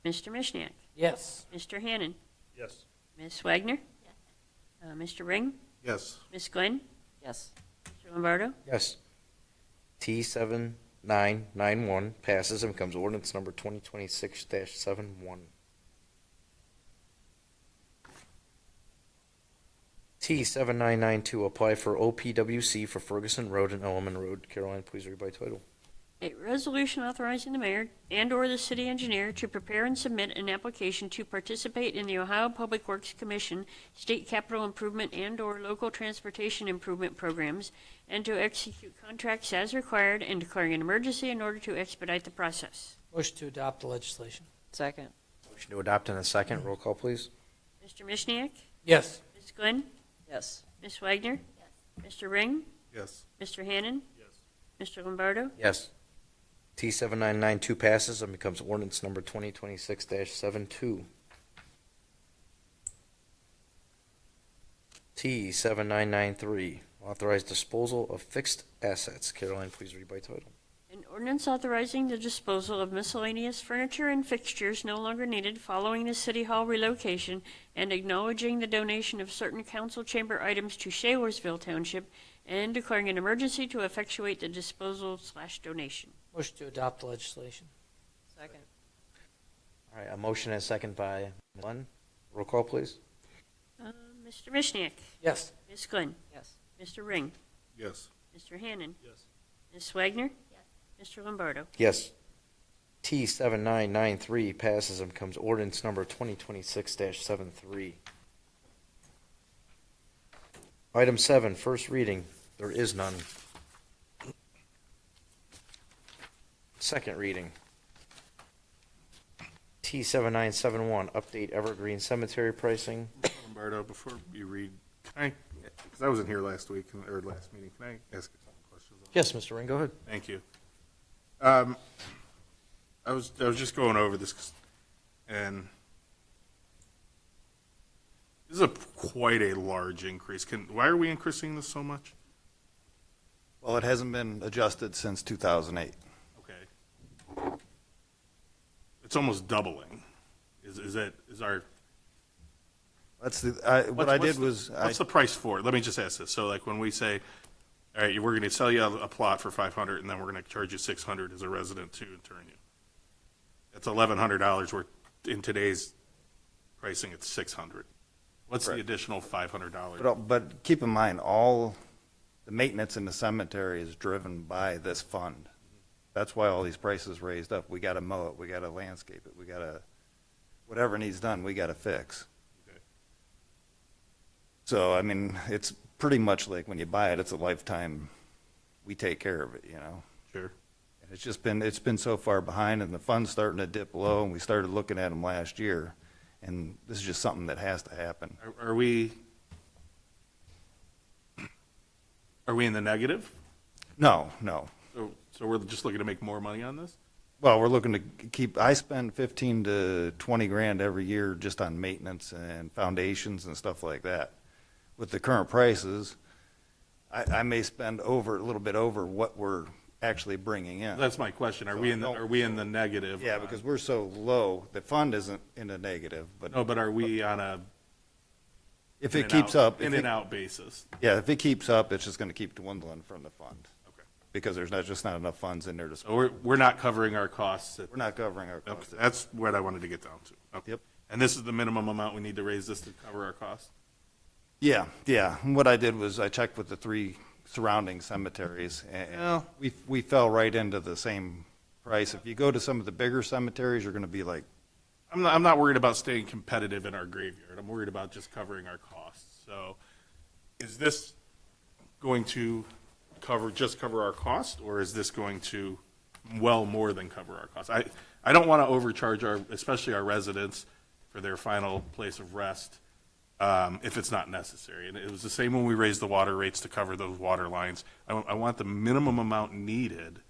Speaker 21: Mr. Mishniak?
Speaker 4: Yes.
Speaker 21: Mr. Hannan?
Speaker 17: Yes.
Speaker 21: Ms. Wagner? Mr. Ring?
Speaker 6: Yes.
Speaker 21: Ms. Glenn?
Speaker 9: Yes.
Speaker 21: Mr. Lombardo?
Speaker 8: Yes. T7991 passes and becomes ordinance number 2026-71. T7992, apply for OPWC for Ferguson Road and Elliman Road. Caroline, please read by title.
Speaker 21: A resolution authorizing the mayor and/or the city engineer to prepare and submit an application to participate in the Ohio Public Works Commission state capital improvement and/or local transportation improvement programs, and to execute contracts as required, and declaring an emergency in order to expedite the process.
Speaker 4: Motion to adopt the legislation.
Speaker 9: Second.
Speaker 8: Motion to adopt in a second. Roll call, please.
Speaker 21: Mr. Mishniak?
Speaker 4: Yes.
Speaker 21: Ms. Glenn?
Speaker 9: Yes.
Speaker 21: Ms. Wagner? Mr. Ring?
Speaker 6: Yes.
Speaker 21: Mr. Hannan?
Speaker 17: Yes.
Speaker 21: Mr. Lombardo?
Speaker 8: Yes. T7992 passes and becomes ordinance number 2026-72. T7993, authorized disposal of fixed assets. Caroline, please read by title.
Speaker 21: An ordinance authorizing the disposal of miscellaneous furniture and fixtures no longer needed following the City Hall relocation, and acknowledging the donation of certain council chamber items to Shalersville Township, and declaring an emergency to effectuate the disposal/donation.
Speaker 4: Motion to adopt the legislation.
Speaker 9: Second.
Speaker 8: All right, a motion and a second by Glenn. Roll call, please.
Speaker 21: Mr. Mishniak?
Speaker 4: Yes.
Speaker 21: Ms. Glenn?
Speaker 9: Yes.
Speaker 21: Mr. Ring?
Speaker 6: Yes.
Speaker 21: Mr. Hannan?
Speaker 17: Yes.
Speaker 21: Ms. Wagner? Mr. Lombardo?
Speaker 8: Yes. T7993 passes and becomes ordinance number 2026-73. Item 7, first reading. There is none. Second reading. T7971, update Evergreen Cemetery pricing.
Speaker 6: Lombardo, before you read, can I, because I wasn't here last week, or last meeting, can I ask a couple questions?
Speaker 8: Yes, Mr. Ring, go ahead.
Speaker 6: Thank you. I was just going over this, and this is quite a large increase. Why are we increasing this so much?
Speaker 15: Well, it hasn't been adjusted since 2008.
Speaker 6: Okay. It's almost doubling. Is our
Speaker 15: That's the,
Speaker 6: what's the price for it? Let me just ask this. So like when we say, all right, we're going to sell you a plot for $500, and then we're going to charge you $600 as a resident to turn you. That's $1,100 worth. In today's pricing, it's $600. What's the additional $500?
Speaker 15: But keep in mind, all the maintenance in the cemetery is driven by this fund. That's why all these prices raised up. We got to mow it, we got to landscape it, we got to, whatever needs done, we got to fix.
Speaker 6: Okay.
Speaker 15: So, I mean, it's pretty much like when you buy it, it's a lifetime, we take care of it, you know?
Speaker 6: Sure.
Speaker 15: And it's been so far behind, and the fund's starting to dip low, and we started looking at them last year, and this is just something that has to happen.
Speaker 6: Are we in the negative?
Speaker 15: No.
Speaker 6: So we're just looking to make more money on this?
Speaker 15: Well, we're looking to I spend 15 to 20 grand every year just on maintenance and foundations and stuff like that. With the current prices, I may spend a little bit over what we're actually bringing in.
Speaker 6: That's my question. Are we in the negative?
Speaker 15: Yeah, because we're so low. The fund isn't in a negative, but.
Speaker 6: No, but are we on a
Speaker 15: If it keeps up.
Speaker 6: in and out basis?
Speaker 15: Yeah, if it keeps up, it's just going to keep dwindling from the fund.
Speaker 6: Okay.
Speaker 15: Because there's just not enough funds in there to.
Speaker 6: So we're not covering our costs.
Speaker 15: We're not covering our costs.
Speaker 6: Okay, that's what I wanted to get down to. Okay.
Speaker 15: Yep.
Speaker 6: And this is the minimum amount we need to raise this to cover our costs?
Speaker 15: Yeah. And what I did was I checked with the 3 surrounding cemeteries, and we fell right into the same price. If you go to some of the bigger cemeteries, you're going to be like.
Speaker 6: I'm not worried about staying competitive in our graveyard. I'm worried about just covering our costs. So is this going to cover our cost, or is this going to well more than cover our costs? I don't want to overcharge especially our residents for their final place of rest, if it's not necessary. And it was the same when we raised the water rates to cover those water lines. I want the minimum amount needed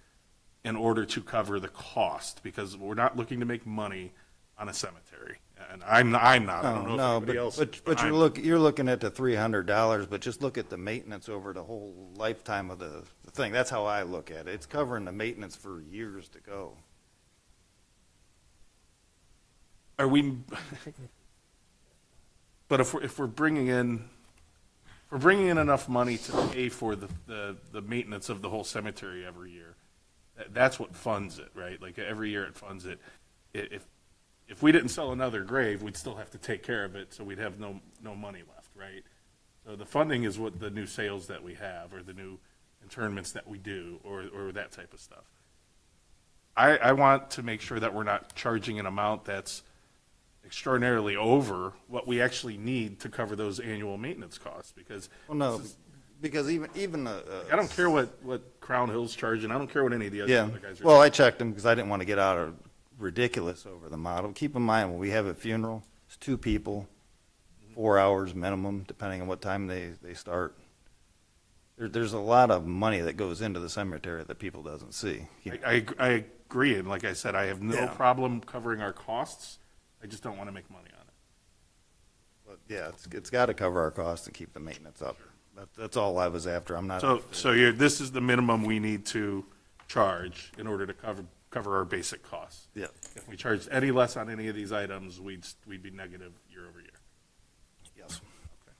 Speaker 6: in order to cover the cost, because we're not looking to make money on a cemetery. And I'm not, I don't know if anybody else.
Speaker 15: But you're looking at the $300, but just look at the maintenance over the whole lifetime of the thing. That's how I look at it. It's covering the maintenance for years to go.
Speaker 6: Are we, but if we're bringing in, enough money to pay for the maintenance of the whole cemetery every year, that's what funds it, right? Like every year it funds it. If we didn't sell another grave, we'd still have to take care of it, so we'd have no money left, right? So the funding is what the new sales that we have, or the new internments that we do, or that type of stuff. I want to make sure that we're not charging an amount that's extraordinarily over what we actually need to cover those annual maintenance costs, because
Speaker 15: Well, no, because even
Speaker 6: I don't care what Crown Hill's charging. I don't care what any of the other guys are.
Speaker 15: Well, I checked them because I didn't want to get out of ridiculous over the model. Keep in mind, when we have a funeral, it's 2 people, 4 hours minimum, depending on what time they start. There's a lot of money that goes into the cemetery that people doesn't see.
Speaker 6: I agree, and like I said, I have no problem covering our costs. I just don't want to make money on it.
Speaker 15: But yeah, it's got to cover our costs and keep the maintenance up. That's all I was after. I'm not.
Speaker 6: So this is the minimum we need to charge in order to cover our basic costs.
Speaker 15: Yeah.
Speaker 6: If we charged any less on any of these items, we'd be negative year over year.
Speaker 15: Yes.
Speaker 6: Okay.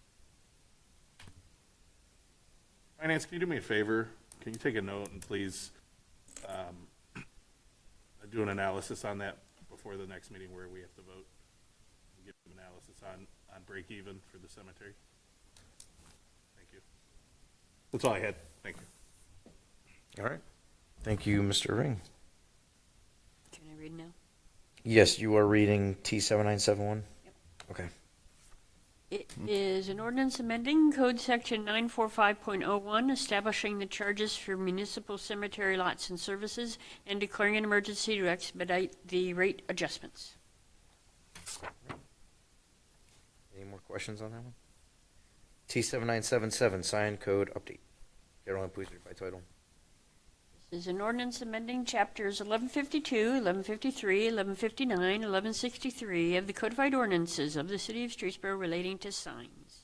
Speaker 6: Finance, can you do me a favor? Can you take a note and please do an analysis on that before the next meeting where we have to vote? Give an analysis on break even for the cemetery. Thank you. That's all I had. Thank you.
Speaker 8: All right. Thank you, Mr. Ring.
Speaker 21: Can I read now?
Speaker 8: Yes, you are reading T7971?
Speaker 21: Yep.
Speaker 8: Okay.
Speaker 21: It is an ordinance amending Code Section 945.01, establishing the charges for municipal cemetery lots and services, and declaring an emergency to expedite the rate adjustments.
Speaker 8: Any more questions on that one? T7977, sign code update. Carolyn, please read by title.
Speaker 21: This is an ordinance amending chapters 1152, 1153, 1159, 1163 of the codified ordinances of the city of Streetsboro relating to signs.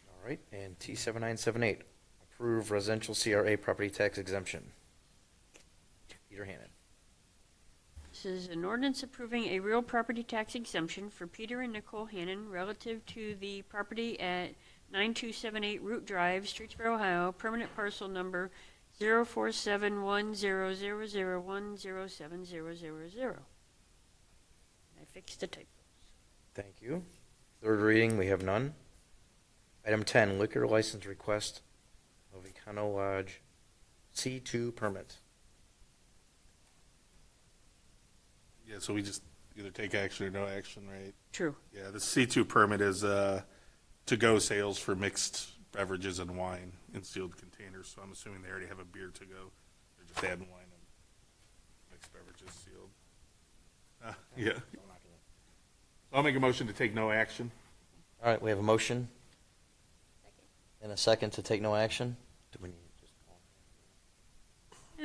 Speaker 8: All right, and T7978, approve residential CRA property tax exemption. Peter Hannon.
Speaker 21: This is an ordinance approving a real property tax exemption for Peter and Nicole Hannon relative to the property at 9278 Root Drive, Streetsboro, Ohio, permanent parcel number 0471000107000. I fixed the typos.
Speaker 8: Thank you. Third reading, we have none. Item 10, liquor license request of Econo Lodge C2 permit.
Speaker 6: Yeah, so we just either take action or no action, right?
Speaker 21: True.
Speaker 6: Yeah, the C2 permit is to-go sales for mixed beverages and wine in sealed containers, so I'm assuming they already have a beer to go. They're just adding wine and mixed beverages sealed. Yeah. So I'll make a motion to take no action.
Speaker 8: All right, we have a motion. And a second to take no action. Do we need to just call?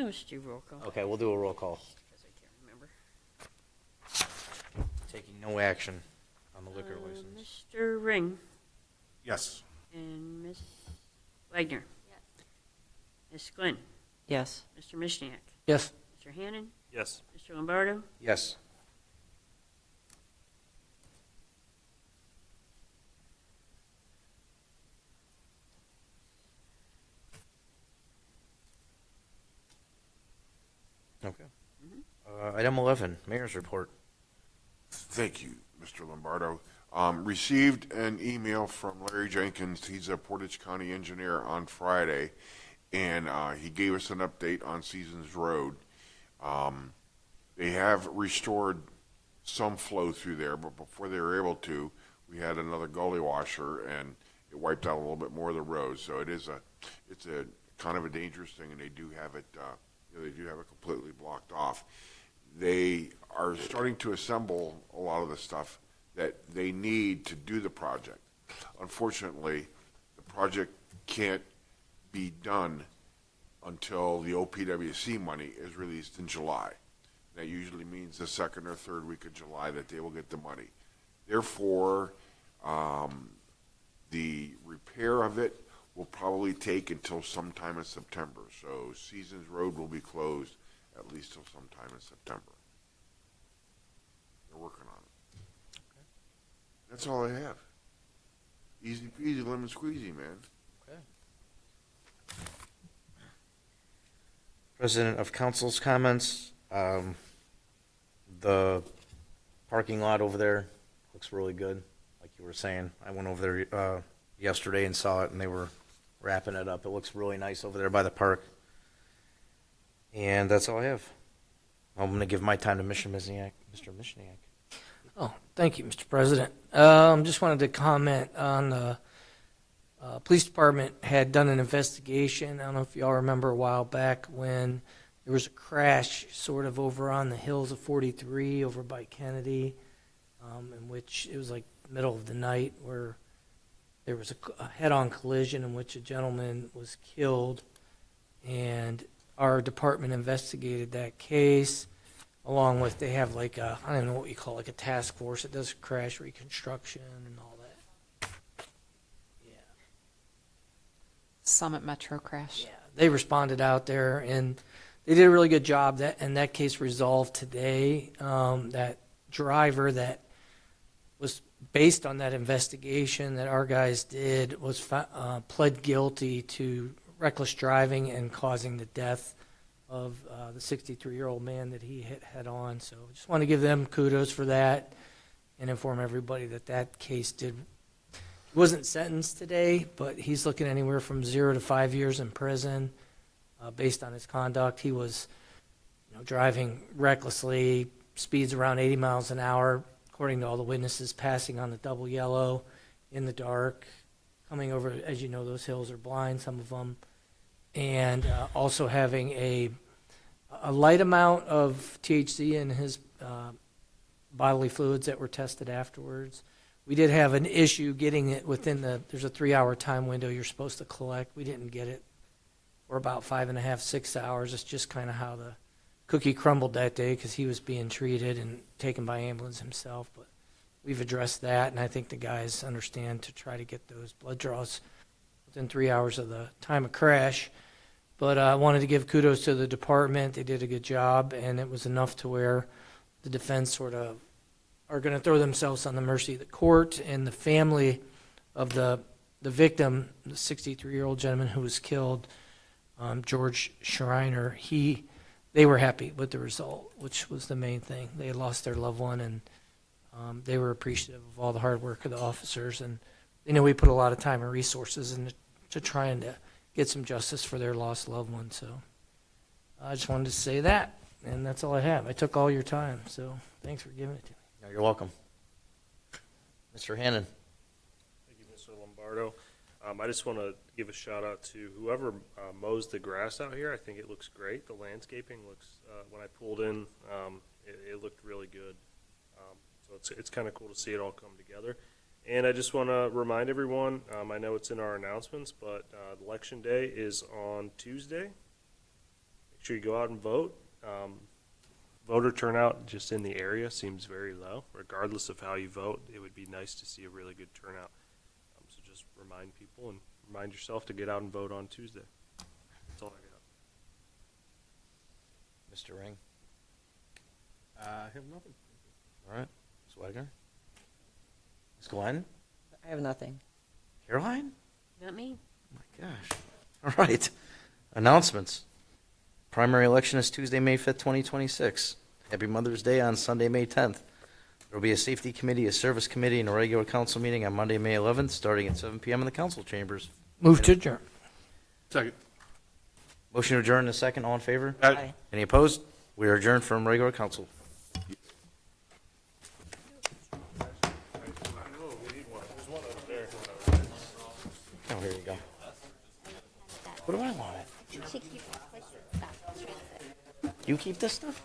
Speaker 21: Let's do roll call.
Speaker 8: Okay, we'll do a roll call.
Speaker 21: Because I can't remember.
Speaker 8: Taking no action on the liquor license.
Speaker 21: Mr. Ring
Speaker 6: Yes.
Speaker 21: and Ms. Wagner.
Speaker 7: Yes.
Speaker 21: Ms. Glenn.
Speaker 9: Yes.
Speaker 21: Mr. Mishniak.
Speaker 4: Yes.
Speaker 21: Mr. Hannon.
Speaker 17: Yes.
Speaker 21: Mr. Lombardo.
Speaker 8: Yes. Okay. Item 11, mayor's report.
Speaker 1: Thank you, Mr. Lombardo. Received an email from Larry Jenkins, he's a Portage County engineer, on Friday, and he gave us an update on Seasons Road. They have restored some flow through there, but before they were able to, we had another gully washer, and it wiped out a little bit more of the roads. So it's a kind of a dangerous thing, and they do have it, they do have it completely blocked off. They are starting to assemble a lot of the stuff that they need to do the project. Unfortunately, the project can't be done until the OPWC money is released in July. That usually means the second or third week of July that they will get the money. Therefore, the repair of it will probably take until sometime in September. So Seasons Road will be closed at least till sometime in September. They're working on it. That's all I have. Easy peasy, lemon squeezy, man.
Speaker 8: President of Council's comments. The parking lot over there looks really good, like you were saying. I went over there yesterday and saw it, and they were wrapping it up. It looks really nice over there by the park. And that's all I have. I'm going to give my time to Mr. Mishniak.
Speaker 4: Oh, thank you, Mr. President. Just wanted to comment on the police department had done an investigation. I don't know if y'all remember a while back when there was a crash sort of over on the hills of 43 over by Kennedy, in which it was like middle of the night where there was a head-on collision in which a gentleman was killed, and our department investigated that case along with, they have like a, I don't know what you call it, like a task force that does crash reconstruction and all that.
Speaker 18: Summit Metro crash.
Speaker 4: Yeah, they responded out there and they did a really good job. That case resolved today. That driver that was based on that investigation that our guys did was pled guilty to reckless driving and causing the death of the 63-year-old man that he hit head on. So just want to give them kudos for that and inform everybody that that case wasn't sentenced today, but he's looking anywhere from 0 to 5 years in prison based on his conduct. He was driving recklessly, speeds around 80 miles an hour, according to all the witnesses, passing on the double yellow in the dark, coming over, as you know, those hills are blind, some of them, and also having a light amount of THC in his bodily fluids that were tested afterwards. We did have an issue getting it within there's a 3-hour time window you're supposed to collect. We didn't get it for about 5.5, 6 hours. It's just kind of how the cookie crumbled that day because he was being treated and taken by ambulance himself. But we've addressed that, and I think the guys understand to try to get those blood draws within 3 hours of the time of crash. But I wanted to give kudos to the department. They did a good job, and it was enough to where the defense sort of are going to throw themselves on the mercy of the court, and the family of the victim, the 63-year-old gentleman who was killed, George Schreiner, they were happy with the result, which was the main thing. They had lost their loved one, and they were appreciative of all the hard work of the officers. And we put a lot of time and resources into trying to get some justice for their lost loved one. So I just wanted to say that, and that's all I have. I took all your time, so thanks for giving it to me.
Speaker 8: You're welcome. Mr. Hannon.
Speaker 17: Thank you, Mr. Lombardo. I just want to give a shout out to whoever mows the grass out here. I think it looks great. The landscaping looks, when I pulled in, it looked really good. So it's kind of cool to see it all come together. And I just want to remind everyone, I know it's in our announcements, but Election Day is on Tuesday. Make sure you go out and vote. Voter turnout just in the area seems very low. Regardless of how you vote, it would be nice to see a really good turnout. So just remind people and remind yourself to get out and vote on Tuesday. That's all I got.
Speaker 8: Mr. Ring.
Speaker 6: I have nothing.
Speaker 8: All right. Ms. Wagner. Ms. Glenn.
Speaker 9: I have nothing.
Speaker 8: Caroline.
Speaker 21: Not me.
Speaker 8: Oh my gosh. All right. Announcements. Primary election is Tuesday, May 5th, 2026. Happy Mother's Day on Sunday, May 10th. There will be a safety committee, a service committee, and a regular council meeting on Monday, May 11th, starting at 7 p.m. in the council chambers.
Speaker 4: Move to adjourn.
Speaker 6: Second.
Speaker 8: Motion to adjourn in a second. All in favor?
Speaker 6: Aye.
Speaker 8: Any opposed? We are adjourned from regular council.
Speaker 17: I know, we need one. There's one up there.
Speaker 8: What do I want?
Speaker 19: She keeps twisted stuff.
Speaker 8: You keep this stuff?